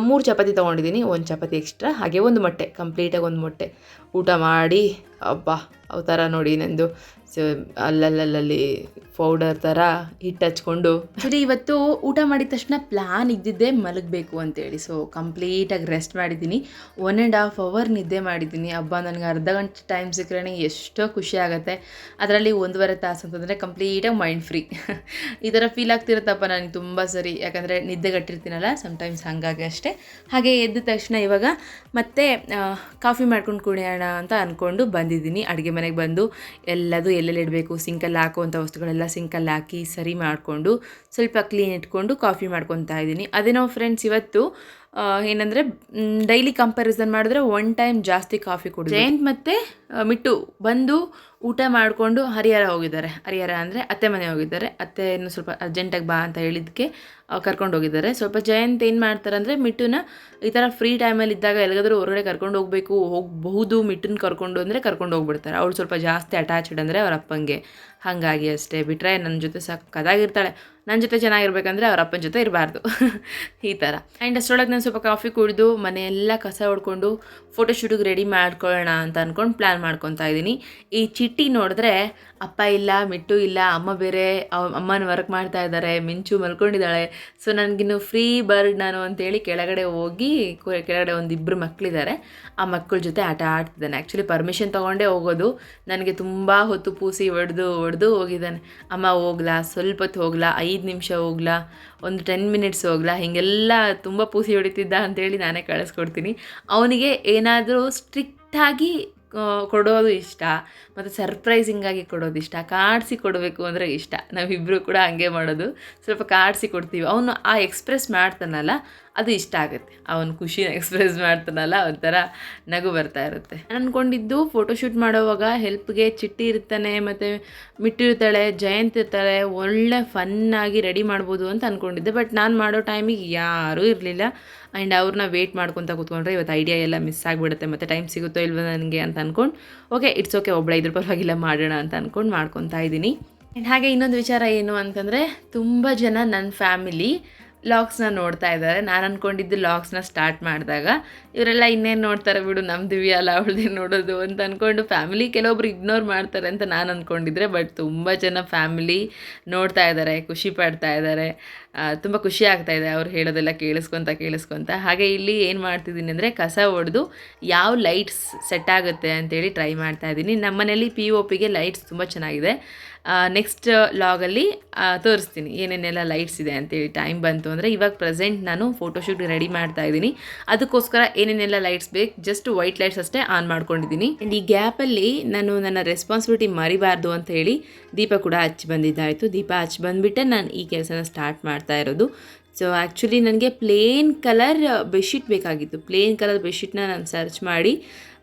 3 ಚಪಾತಿ ತೊಗೊಂಡಿದ್ದೀನಿ, 1 ಚಪಾತಿ ಎಕ್ಸ್ಟ್ರಾ, ಹಾಗೆ 1 ಮೊಟ್ಟೆ, ಕಂಪ್ಲೀಟಾಗಿ 1 ಮೊಟ್ಟೆ ಊಟ ಮಾಡಿ ಅಬ್ಬಾ ಅವು ಥರ ನೋಡಿ ನಂದು. ಸೊ ಅಲ್ಲಲ್ಲಿ ಪೌಡರ್ ಥರ ಹಿಟ್ಟು ಹಚ್ಕೊಂಡು. ಆ್ಯಕ್ಚುಲಿ ಇವತ್ತು ಊಟ ಮಾಡಿದ ತಕ್ಷಣ ಪ್ಲ್ಯಾನ್ ಇದ್ದಿದ್ದೆ ಮಲಗಬೇಕು ಅಂತೇಳಿ. ಸೊ ಕಂಪ್ಲೀಟಾಗಿ ರೆಸ್ಟ್ ಮಾಡಿದ್ದೀನಿ, 1.5 ಅವರ್ ನಿದ್ದೆ ಮಾಡಿದ್ದೀನಿ. ಹಬ್ಬ ನನಗೆ ಅರ್ಧ ಗಂಟೆ ಟೈಮ್ ಸಿಕ್ಕರೆ ಎಷ್ಟೋ ಖುಷಿ ಆಗುತ್ತೆ. ಅದರಲ್ಲಿ 1.5 ತಾಸು ಅಂತಂದರೆ ಕಂಪ್ಲೀಟಾಗಿ ಮೈಂಡ್ ಫ್ರೀ. ಈ ಥರ ಫೀಲ್ ಆಗ್ತಿರುತ್ತಪ್ಪ ನನಗೆ ತುಂಬ ಸರಿ, ಯಾಕಂದರೆ ನಿದ್ದೆಗಟ್ಟಿರ್ತೀನಲ್ಲ ಸಮ್ಟೈಮ್ಸ್, ಹಾಗಾಗಿ ಅಷ್ಟೇ. ಹಾಗೆ ಎದ್ದ ತಕ್ಷಣ ಇವಾಗ ಮತ್ತೆ ಕಾಫಿ ಮಾಡ್ಕೊಂಡು ಕುಡಿಯೋಣ ಅಂತ ಅಂದ್ಕೊಂಡು ಬಂದಿದ್ದೀನಿ. ಅಡುಗೆ ಮನೆಗೆ ಬಂದು ಎಲ್ಲದೂ ಎಲ್ಲೆಲ್ಲಿ ಇಡಬೇಕು, ಸಿಂಕಲ್ಲಿ ಹಾಕುವಂಥ ವಸ್ತುಗಳೆಲ್ಲ ಸಿಂಕಲ್ಲಿ ಹಾಕಿ ಸರಿ ಮಾಡಿಕೊಂಡು ಸ್ವಲ್ಪ ಕ್ಲೀನ್ ಇಟ್ಕೊಂಡು ಕಾಫಿ ಮಾಡ್ಕೊತಾ ಇದ್ದೀನಿ. ಅದೇನೋ ಫ್ರೆಂಡ್ಸ್ ಇವತ್ತು ಏನಂದರೆ ಡೈಲಿ ಕಂಪ್ಯಾರಿಸನ್ ಮಾಡಿದ್ರೆ 1 ಟೈಮ್ ಜಾಸ್ತಿ ಕಾಫಿ ಕುಡಿದು ಜಯಂತ್ ಮತ್ತು ಮಿಟ್ಟು ಬಂದು ಊಟ ಮಾಡಿಕೊಂಡು ಹರಿಹರ ಹೋಗಿದ್ದಾರೆ. ಹರಿಹರ ಅಂದರೆ ಅತ್ತೆ ಮನೆ ಹೋಗಿದ್ದಾರೆ. ಅತ್ತೆಯನ್ನು ಸ್ವಲ್ಪ ಅರ್ಜೆಂಟಾಗಿ ಬಾ ಅಂತ ಹೇಳಿದ್ದಕ್ಕೆ ಕರ್ಕೊಂಡು ಹೋಗಿದ್ದಾರೆ. ಸ್ವಲ್ಪ ಜಯಂತ್ ಏನು ಮಾಡ್ತಾರೆ ಅಂದರೆ ಮಿಟ್ಟುನ ಈ ಥರ ಫ್ರೀ ಟೈಮಲ್ಲಿ ಇದ್ದಾಗ ಎಲ್ಲಿಗಾದರೂ ಹೊರಗಡೆ ಕರ್ಕೊಂಡು ಹೋಗಬಹುದು ಮಿಟ್ಟುನ ಕರ್ಕೊಂಡು ಅಂದರೆ ಕರ್ಕೊಂಡು ಹೋಗ್ಬಿಡ್ತಾರೆ. ಅವಳು ಸ್ವಲ್ಪ ಜಾಸ್ತಿ ಅಟ್ಯಾಚ್ಡ್ ಅಂದರೆ ಅವ್ರ ಅಪ್ಪಂಗೆ. ಹಾಗಾಗಿ ಅಷ್ಟೇ. ಬಿಟ್ಟರೆ ನನ್ನ ಜೊತೆ ಸಕ್ಕದಾಗಿರ್ತಾಳೆ. ನನ್ನ ಜೊತೆ ಚೆನ್ನಾಗಿರ್ಬೇಕಂದ್ರೆ ಅವ್ರ ಅಪ್ಪನ ಜೊತೆ ಇರಬಾರ್ದು ಈ ಥರ. ಆ್ಯಂಡ್ ಅಷ್ಟರೊಳಗೆ ನಾನು ಸ್ವಲ್ಪ ಕಾಫಿ ಕುಡಿದು ಮನೆಯೆಲ್ಲ ಕಸ ಹೊಡ್ಕೊಂಡು ಫೋಟೋಶೂಟಿಗೆ ರೆಡಿ ಮಾಡ್ಕೊಳ್ಳೋಣ ಅಂತ ಅಂದ್ಕೊಂಡು ಪ್ಲ್ಯಾನ್ ಮಾಡ್ಕೊತಾ ಇದ್ದೀನಿ. ಈ ಚಿಟ್ಟಿ ನೋಡಿದ್ರೆ ಅಪ್ಪ ಇಲ್ಲ, ಮಿಟ್ಟು ಇಲ್ಲ, ಅಮ್ಮ ಬೇರೆ ಅಮ್ಮನ ವರ್ಕ್ ಮಾಡ್ತಾ ಇದ್ದಾರೆ, ಮಿಂಚು ಮಲ್ಕೊಂಡಿದ್ದಾಳೆ. ಸೊ ನನಗಿನ್ನು ಫ್ರೀ ಬರ್ಡ್ ನಾನು ಅಂತೇಳಿ ಕೆಳಗಡೆ ಹೋಗಿ ಕೆಳಗಡೆ ಒಂದಿಬ್ಬರು ಮಕ್ಕಳಿದ್ದಾರೆ, ಆ ಮಕ್ಕಳ ಜೊತೆ ಆಟ ಆಡ್ತಿದ್ದಾನೆ. ಆ್ಯಕ್ಚುಲಿ ಪರ್ಮಿಷನ್ ತೊಗೊಂಡೇ ಹೋಗೋದು. ನನಗೆ ತುಂಬ ಹೊತ್ತು ಪೂಸಿ ಹೊಡೆದು ಹೋಗಿದ್ದಾನೆ. ಅಮ್ಮ ಹೋಗ್ಲಾ, ಸ್ವಲ್ಪ ಹೊತ್ತು ಹೋಗ್ಲಾ, 5 ನಿಮಿಷ ಹೋಗ್ಲಾ, ಒಂದು 10 ಮಿನಿಟ್ಸ್ ಹೋಗ್ಲಾ, ಹೀಗೆಲ್ಲ ತುಂಬ ಪೂಸಿ ಹೊಡಿತಿದ್ದ ಅಂತೇಳಿ ನಾನೇ ಕಳಿಸ್ಕೊಡ್ತೀನಿ. ಅವನಿಗೆ ಏನಾದರೂ ಸ್ಟ್ರಿಕ್ಟಾಗಿ ಕೊಡೋದು ಇಷ್ಟ, ಮತ್ತು ಸರ್ಪ್ರೈಸಿಂಗಾಗಿ ಕೊಡೋದು ಇಷ್ಟ, ಕಾಡಿಸಿ ಕೊಡಬೇಕು ಅಂದರೆ ಇಷ್ಟ. ನಾವಿಬ್ಬರು ಕೂಡ ಹಂಗೆ ಮಾಡೋದು, ಸ್ವಲ್ಪ ಕಾಡಿಸಿ ಕೊಡ್ತೀವಿ. ಅವನು ಆ ಎಕ್ಸ್ಪ್ರೆಸ್ ಮಾಡ್ತಾನಲ್ಲ ಅದು ಇಷ್ಟ ಆಗುತ್ತೆ. ಅವನು ಖುಷಿನ ಎಕ್ಸ್ಪ್ರೆಸ್ ಮಾಡ್ತಾನಲ್ಲ ಒಂಥರ ನಗು ಬರ್ತಾ ಇರುತ್ತೆ. ನಾನು ಅಂದ್ಕೊಂಡಿದ್ದು ಫೋಟೋಶೂಟ್ ಮಾಡೋವಾಗ ಹೆಲ್ಪ್ಗೆ ಚಿಟ್ಟಿ ಇರ್ತಾನೆ, ಮತ್ತು ಮಿಟ್ಟಿರ್ತಾಳೆ, ಜಯಂತ್ ಇರ್ತಾಳೆ, ಒಳ್ಳೆ ಫನ್ನಾಗಿ ರೆಡಿ ಮಾಡ್ಬೋದು ಅಂತ ಅಂದ್ಕೊಂಡಿದ್ದೆ. ಬಟ್ ನಾನು ಮಾಡೋ ಟೈಮಿಗೆ ಯಾರೂ ಇರಲಿಲ್ಲ. ಆ್ಯಂಡ್ ಅವ್ರನ್ನ ವೆಯ್ಟ್ ಮಾಡ್ಕೊತ ಕೂತ್ಕೊಂಡ್ರೆ ಇವತ್ತು ಐಡಿಯಾ ಎಲ್ಲ ಮಿಸ್ ಆಗಿಬಿಡುತ್ತೆ, ಮತ್ತು ಟೈಮ್ ಸಿಗುತ್ತೋ ಇಲ್ವೋ ನನಗೆ ಅಂತ ಅಂದ್ಕೊಂಡು ಓಕೆ ಇಟ್ಸ್ ಓಕೆ, ಒಬ್ಬಳ ಇದ್ರ ಪರವಾಗಿಲ್ಲ ಮಾಡೋಣ ಅಂತ ಅಂದ್ಕೊಂಡು ಮಾಡ್ಕೊತಾ ಇದ್ದೀನಿ. ಆ್ಯಂಡ್ ಹಾಗೆ ಇನ್ನೊಂದು ವಿಚಾರ ಏನು ಅಂತಂದರೆ, ತುಂಬ ಜನ ನನ್ನ ಫ್ಯಾಮಿಲಿ ಲಾಗ್ಸ್ನ ನೋಡ್ತಾ ಇದ್ದಾರೆ. ನಾನು ಅಂದ್ಕೊಂಡಿದ್ದು ಲಾಗ್ಸ್ನ ಸ್ಟಾರ್ಟ್ ಮಾಡಿದಾಗ ಇವರೆಲ್ಲ ಇನ್ನೇನು ನೋಡ್ತಾರೆ ಬಿಡು, ನಮ್ಮ ದಿವ್ಯ ಅಲ್ಲ ಅವಳದೇನು ನೋಡೋದು ಅಂತ ಅಂದ್ಕೊಂಡು ಫ್ಯಾಮಿಲಿ ಕೆಲವೊಬ್ರು ಇಗ್ನೋರ್ ಮಾಡ್ತಾರೆ ಅಂತ ನಾನು ಅಂದ್ಕೊಂಡಿದ್ರೆ. ಬಟ್ ತುಂಬ ಜನ ಫ್ಯಾಮಿಲಿ ನೋಡ್ತಾ ಇದ್ದಾರೆ, ಖುಷಿ ಪಡ್ತಾ ಇದ್ದಾರೆ, ತುಂಬ ಖುಷಿ ಆಗ್ತಾಯಿದೆ ಅವ್ರು ಹೇಳೋದೆಲ್ಲ ಕೇಳಿಸ್ಕೊತ. ಹಾಗೆ ಇಲ್ಲಿ ಏನು ಮಾಡ್ತಿದ್ದೀನಿ ಅಂದರೆ, ಕಸ ಹೊಡೆದು ಯಾವ ಲೈಟ್ಸ್ ಸೆಟ್ ಆಗುತ್ತೆ ಅಂತೇಳಿ ಟ್ರೈ ಮಾಡ್ತಾಯಿದ್ದೀನಿ. ನಮ್ಮನೇಲಿ POPಗೆ ಲೈಟ್ಸ್ ತುಂಬ ಚೆನ್ನಾಗಿದೆ. ನೆಕ್ಸ್ಟ್ ಲಾಗಲ್ಲಿ ತೋರಿಸ್ತೀನಿ ಏನೇನೆಲ್ಲ ಲೈಟ್ಸ್ ಇದೆ ಅಂತೇಳಿ. ಟೈಮ್ ಬಂತು ಅಂದರೆ ಇವಾಗ ಪ್ರೆಸೆಂಟ್ ನಾನು ಫೋಟೋಶೂಟ್ ರೆಡಿ ಮಾಡ್ತಾ ಇದ್ದೀನಿ. ಅದಕ್ಕೋಸ್ಕರ ಏನೇನೆಲ್ಲ ಲೈಟ್ಸ್ ಬೇಕು, ಜಸ್ಟ್ ವೈಟ್ ಲೈಟ್ಸ್ ಅಷ್ಟೇ ಆನ್ ಮಾಡ್ಕೊಂಡಿದ್ದೀನಿ. ಆ್ಯಂಡ್ ಈ ಗ್ಯಾಪಲ್ಲಿ ನಾನು ನನ್ನ ರೆಸ್ಪಾನ್ಸಿಬಿಲಿಟಿ ಮರಿಬಾರ್ದು ಅಂತ ಹೇಳಿ ದೀಪ ಕೂಡ ಹಚ್ಚಿ ಬಂದಿದ್ದಾಯಿತು. ದೀಪ ಹಚ್ಚಿ ಬಂದುಬಿಟ್ಟೆ ನಾನು ಈ ಕೆಲಸನ ಸ್ಟಾರ್ಟ್ ಮಾಡ್ತಾ ಇರೋದು. ಸೊ ಆ್ಯಕ್ಚುಲಿ ನನಗೆ ಪ್ಲೇನ್ ಕಲರ್ ಬೆಡ್ಶೀಟ್ ಬೇಕಾಗಿತ್ತು. ಪ್ಲೇನ್ ಕಲರ್ ಬೆಡ್ಶೀಟ್ನ ನಾನು ಸರ್ಚ್ ಮಾಡಿ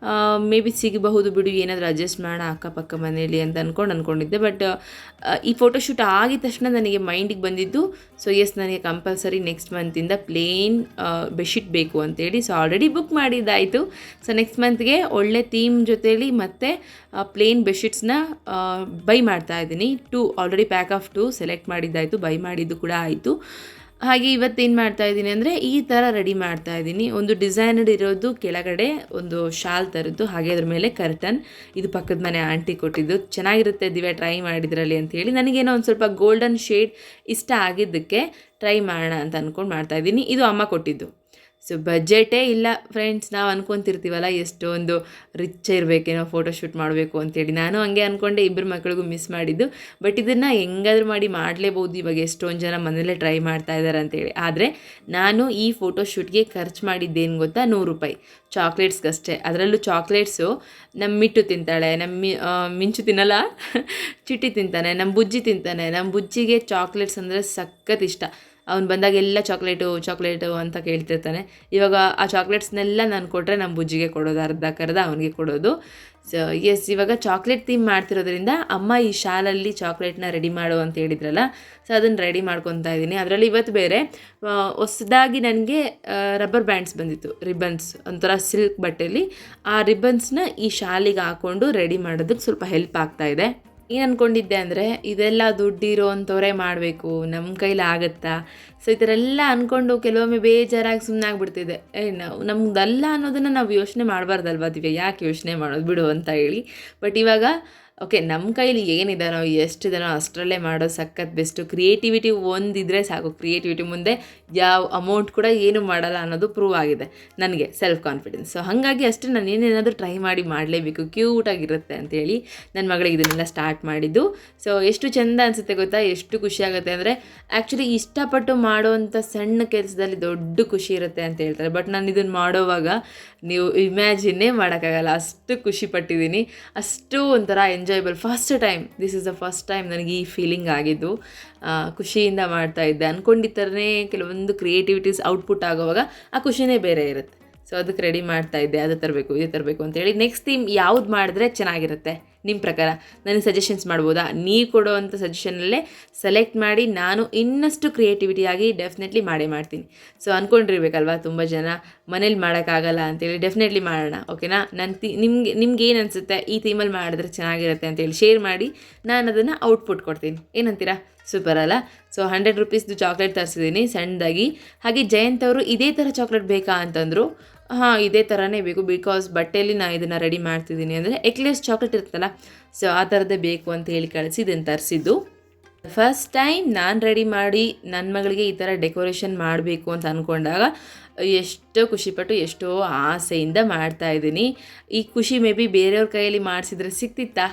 ಮೇ ಬಿ ಸಿಗಬಹುದು ಬಿಡು, ಏನಾದರೂ ಅಡ್ಜಸ್ಟ್ ಮಾಡೋಣ ಅಕ್ಕಪಕ್ಕ ಮನೇಲಿ ಅಂತ ಅಂದ್ಕೊಂಡಿದ್ದೆ. ಬಟ್ ಈ ಫೋಟೋಶೂಟ್ ಆಗಿದ ತಕ್ಷಣ ನನಗೆ ಮೈಂಡಿಗೆ ಬಂದಿದ್ದು, ಸೊ ಎಸ್ ನನಗೆ ಕಂಪಲ್ಸರಿ ನೆಕ್ಸ್ಟ್ ಮಂತಿಂದ ಪ್ಲೇನ್ ಬೆಡ್ಶೀಟ್ ಬೇಕು ಅಂತೇಳಿ. ಸೊ ಆಲ್ರೆಡಿ ಬುಕ್ ಮಾಡಿದ್ದಾಯಿತು. ಸೊ ನೆಕ್ಸ್ಟ್ ಮಂತ್ಗೆ ಒಳ್ಳೆ ಥೀಮ್ ಜೊತೆಲಿ ಮತ್ತು ಪ್ಲೇನ್ ಬೆಡ್ಶೀಟ್ಸ್ನ ಬೈ ಮಾಡ್ತಾ ಇದ್ದೀನಿ. 2 ಆಲ್ರೆಡಿ ಪ್ಯಾಕ್ ಆಫ್ 2 ಸೆಲೆಕ್ಟ್ ಮಾಡಿದ್ದಾಯಿತು, ಬೈ ಮಾಡಿದ್ದು ಕೂಡ ಆಯಿತು. ಹಾಗೆ ಇವತ್ತೇನು ಮಾಡ್ತಾಯಿದ್ದೀನಿ ಅಂದರೆ ಈ ಥರ ರೆಡಿ ಮಾಡ್ತಾಯಿದ್ದೀನಿ. ಒಂದು ಡಿಸೈನಡ್ ಇರೋದು ಕೆಳಗಡೆ ಒಂದು ಶಾಲ್ ಥರದ್ದು, ಹಾಗೆ ಅದ್ರ ಮೇಲೆ ಕರ್ಟನ್. ಇದು ಪಕ್ಕದ ಮನೆ ಆಂಟಿ ಕೊಟ್ಟಿದ್ದು, ಚೆನ್ನಾಗಿರುತ್ತೆ ದಿವ್ಯ ಟ್ರೈ ಮಾಡಿದ್ರಲ್ಲಿ ಅಂತೇಳಿ. ನನಗೇನೋ ಒಂದು ಸ್ವಲ್ಪ ಗೋಲ್ಡನ್ ಶೇಡ್ ಇಷ್ಟ ಆಗಿದ್ದಕ್ಕೆ ಟ್ರೈ ಮಾಡೋಣ ಅಂತ ಅಂದ್ಕೊಂಡು ಮಾಡ್ತಾಯಿದ್ದೀನಿ. ಇದು ಅಮ್ಮ ಕೊಟ್ಟಿದ್ದು. ಸೊ ಬಜೆಟೇ ಇಲ್ಲ ಫ್ರೆಂಡ್ಸ್, ನಾವು ಅಂದ್ಕೊತಿರ್ತೀವಲ್ಲ ಎಷ್ಟೊಂದು ರಿಚ್ ಇರಬೇಕೇನೋ ಫೋಟೋಶೂಟ್ ಮಾಡಬೇಕು ಅಂತೇಳಿ. ನಾನು ಹಂಗೆ ಅಂದ್ಕೊಂಡೆ, ಇಬ್ಬರು ಮಕ್ಕಳಿಗೂ ಮಿಸ್ ಮಾಡಿದ್ದು. ಬಟ್ ಇದನ್ನು ಹೆಂಗಾದ್ರೂ ಮಾಡಿ ಮಾಡಲೇಬೋದು, ಇವಾಗ ಎಷ್ಟೊಂದು ಜನ ಮನೇಲೇ ಟ್ರೈ ಮಾಡ್ತಾ ಇದ್ದಾರೆ ಅಂತೇಳಿ. ಆದರೆ ನಾನು ಈ ಫೋಟೋಶೂಟ್ಗೆ ಖರ್ಚು ಮಾಡಿದ್ದೇನು ಗೊತ್ತಾ, 100 ರೂಪಾಯಿ ಚಾಕ್ಲೇಟ್ಸ್ಗಷ್ಟೇ. ಅದರಲ್ಲೂ ಚಾಕ್ಲೇಟ್ಸು ನಮ್ಮ ಮಿಟ್ಟು ತಿಂತಾಳೆ, ಮಿಂಚು ತಿನ್ನಲ್ಲ, ಚಿಟ್ಟಿ ತಿಂತಾನೆ, ನಮ್ಮ ಬುಜ್ಜಿ ತಿಂತಾನೆ. ನಮ್ಮ ಬುಜ್ಜಿಗೆ ಚಾಕ್ಲೇಟ್ಸ್ ಅಂದರೆ ಸಖತ್ ಇಷ್ಟ. ಅವ್ನು ಬಂದಾಗ ಎಲ್ಲ ಚಾಕ್ಲೇಟು ಅಂತ ಕೇಳ್ತಿರ್ತಾನೆ. ಇವಾಗ ಆ ಚಾಕ್ಲೇಟ್ಸ್ನೆಲ್ಲ ನಾನು ಕೊಟ್ಟರೆ ನಮ್ಮ ಬುಜ್ಜಿಗೆ ಕೊಡೋದು, ಅರ್ಧ ಅವನಿಗೆ ಕೊಡೋದು. ಸೊ ಎಸ್, ಇವಾಗ ಚಾಕ್ಲೇಟ್ ಥೀಮ್ ಮಾಡ್ತಿರೋದ್ರಿಂದ ಅಮ್ಮ ಈ ಶಾಲಲ್ಲಿ ಚಾಕ್ಲೇಟ್ನ ರೆಡಿ ಮಾಡು ಅಂತ ಹೇಳಿದ್ರಲ್ಲ, ಸೊ ಅದನ್ನು ರೆಡಿ ಮಾಡ್ಕೊತಾ ಇದ್ದೀನಿ. ಅದರಲ್ಲಿ ಇವತ್ತು ಬೇರೆ ಹೊಸದಾಗಿ ನನಗೆ ರಬ್ಬರ್ ಬ್ಯಾಂಡ್ಸ್ ಬಂದಿತ್ತು, ರಿಬ್ಬನ್ಸ್, ಒಂಥರ ಸಿಲ್ಕ್ ಬಟ್ಟೆಯಲ್ಲಿ. ಆ ರಿಬ್ಬನ್ಸ್ನ ಈ ಶಾಲಿಗೆ ಹಾಕ್ಕೊಂಡು ರೆಡಿ ಮಾಡೋದಕ್ಕೆ ಸ್ವಲ್ಪ ಹೆಲ್ಪ್ ಆಗ್ತಾಯಿದೆ. ಏನು ಅಂದ್ಕೊಂಡಿದ್ದೆ ಅಂದರೆ, ಇದೆಲ್ಲ ದುಡ್ಡಿರೋ ಅಂಥವರೇ ಮಾಡಬೇಕು, ನಮ್ಮ ಕೈಲಿ ಆಗುತ್ತಾ? ಸೊ ಈ ಥರ ಎಲ್ಲ ಅಂದ್ಕೊಂಡು ಕೆಲವೊಮ್ಮೆ ಬೇಜಾರಾಗಿ ಸುಮ್ಮನೆ ಆಗಿಬಿಡ್ತಿದೆ. ನಮ್ದಲ್ಲ ಅನ್ನೋದನ್ನು ನಾವು ಯೋಚನೆ ಮಾಡಬಾರ್ದಲ್ವ ದಿವ್ಯ, ಯಾಕೆ ಯೋಚನೆ ಮಾಡೋದು ಬಿಡು ಅಂತ ಹೇಳಿ. ಬಟ್ ಇವಾಗ ಓಕೆ, ನಮ್ಮ ಕೈಲಿ ಏನಿದಾನೋ ಎಷ್ಟಿದಾನೋ ಅಷ್ಟರಲ್ಲೇ ಮಾಡೋದು ಸಖತ್ ಬೆಸ್ಟು. ಕ್ರಿಯೇಟಿವಿಟಿ ಒಂದಿದ್ರೆ ಸಾಕು, ಕ್ರಿಯೇಟಿವಿಟಿ ಮುಂದೆ ಯಾವ ಅಮೌಂಟ್ ಕೂಡ ಏನು ಮಾಡಲ್ಲ ಅನ್ನೋದು ಪ್ರೂವ್ ಆಗಿದೆ ನನಗೆ, ಸೆಲ್ಫ್ ಕಾನ್ಫಿಡೆನ್ಸ್. ಸೊ ಹಾಗಾಗಿ ಅಷ್ಟೇ, ನಾನು ಏನೇನಾದರೂ ಟ್ರೈ ಮಾಡಿ ಮಾಡಲೇಬೇಕು, ಕ್ಯೂಟಾಗಿರುತ್ತೆ ಅಂತೇಳಿ ನನ್ನ ಮಗಳಿಗೆ ಇದನ್ನೆಲ್ಲ ಸ್ಟಾರ್ಟ್ ಮಾಡಿದ್ದು. ಸೊ ಎಷ್ಟು ಚೆಂದ ಅನಿಸುತ್ತೆ ಗೊತ್ತಾ, ಎಷ್ಟು ಖುಷಿ ಆಗುತ್ತೆ ಅಂದರೆ, ಆ್ಯಕ್ಚುಲಿ ಇಷ್ಟಪಟ್ಟು ಮಾಡೋವಂಥ ಸಣ್ಣ ಕೆಲಸದಲ್ಲಿ ದೊಡ್ಡ ಖುಷಿ ಇರುತ್ತೆ ಅಂತ ಹೇಳ್ತಾರೆ. ಬಟ್ ನಾನು ಇದನ್ನು ಮಾಡೋವಾಗ ನೀವು ಇಮ್ಯಾಜಿನ್ನೇ ಮಾಡೋಕ್ಕಾಗಲ್ಲ, ಅಷ್ಟು ಖುಷಿ ಪಟ್ಟಿದ್ದೀನಿ, ಅಷ್ಟು ಒಂಥರ enjoyable. This is the first time ನನಗೆ ಈ ಫೀಲಿಂಗ್ ಆಗಿದ್ದು. ಖುಷಿಯಿಂದ ಮಾಡ್ತಾಯಿದ್ದೆ. ಅಂದ್ಕೊಂಡಿದ್ದರೇ ಕೆಲವೊಂದು ಕ್ರಿಯೇಟಿವಿಟೀಸ್ ಔಟ್ಪುಟ್ ಆಗೋವಾಗ ಆ ಖುಷಿನೇ ಬೇರೆ ಇರುತ್ತೆ. ಸೊ ಅದಕ್ಕೆ ರೆಡಿ ಮಾಡ್ತಾಯಿದ್ದೆ, ಅದು ತರಬೇಕು ಇದು ತರಬೇಕು ಅಂತೇಳಿ. ನೆಕ್ಸ್ಟ್ ಥೀಮ್ ಯಾವ್ದು ಮಾಡಿದ್ರೆ ಚೆನ್ನಾಗಿರುತ್ತೆ, ನಿಮ್ಮ ಪ್ರಕಾರ ನನಗೆ ಸಜೆಷನ್ಸ್ ಮಾಡ್ಬೋದಾ? ನೀವು ಕೊಡೋವಂಥ ಸಜೆಷನಲ್ಲೇ ಸೆಲೆಕ್ಟ್ ಮಾಡಿ ನಾನು ಇನ್ನಷ್ಟು ಕ್ರಿಯೇಟಿವಿಟಿಯಾಗಿ ಡೆಫಿನೆಟ್ಲಿ ಮಾಡೇ ಮಾಡ್ತೀನಿ. ಸೊ ಅಂದ್ಕೊಂಡಿರ್ಬೇಕಲ್ವಾ ತುಂಬ ಜನ ಮನೇಲಿ ಮಾಡೋಕ್ಕಾಗಲ್ಲ ಅಂತೇಳಿ. ಡೆಫಿನೆಟ್ಲಿ ಮಾಡೋಣ, ಓಕೆನಾ? ನಿಮ್ಗೆ ಏನು ಅನಿಸುತ್ತೆ ಈ ಥೀಮಲ್ಲಿ ಮಾಡಿದ್ರೆ ಚೆನ್ನಾಗಿರುತ್ತೆ ಅಂತೇಳಿ ಶೇರ್ ಮಾಡಿ, ನಾನು ಅದನ್ನು ಔಟ್ಪುಟ್ ಕೊಡ್ತೀನಿ. ಏನಂತೀರಾ? ಸೂಪರ್ ಅಲ್ಲ? ಸೊ 100 ರೂಪೀಸ್ದು ಚಾಕ್ಲೇಟ್ ತರಿಸಿದ್ದೀನಿ ಸಣ್ಣದಾಗಿ. ಹಾಗೆ ಜಯಂತ್ ಅವರು ಇದೇ ಥರ ಚಾಕ್ಲೇಟ್ ಬೇಕಾ ಅಂತಂದರು. ಹಾಂ, ಇದೇ ಥರನೇ ಬೇಕು, ಬಿಕಾಸ್ ಬಟ್ಟೆಯಲ್ಲಿ ನಾನು ಇದನ್ನು ರೆಡಿ ಮಾಡ್ತಿದ್ದೀನಿ ಅಂದರೆ ಎಕ್ಲೇಸ್ ಚಾಕ್ಲೇಟ್ ಇರುತ್ತಲ್ಲ, ಸೊ ಆ ಥರದ್ದೇ ಬೇಕು ಅಂತ ಹೇಳಿ ಕಳಿಸಿ ಇದನ್ನು ತರಿಸಿದ್ದು. ಫಸ್ಟ್ ಟೈಮ್ ನಾನು ರೆಡಿ ಮಾಡಿ ನನ್ನ ಮಗಳಿಗೆ ಈ ಥರ ಡೆಕೋರೇಷನ್ ಮಾಡಬೇಕು ಅಂತ ಅಂದ್ಕೊಂಡಾಗ ಎಷ್ಟೋ ಖುಷಿಪಟ್ಟು ಎಷ್ಟೋ ಆಸೆಯಿಂದ ಮಾಡ್ತಾಯಿದ್ದೀನಿ. ಈ ಖುಷಿ ಮೇ ಬಿ ಬೇರೆಯವ್ರ ಕೈಯಲ್ಲಿ ಮಾಡಿಸಿದ್ರೆ ಸಿಗ್ತಿತ್ತಾ?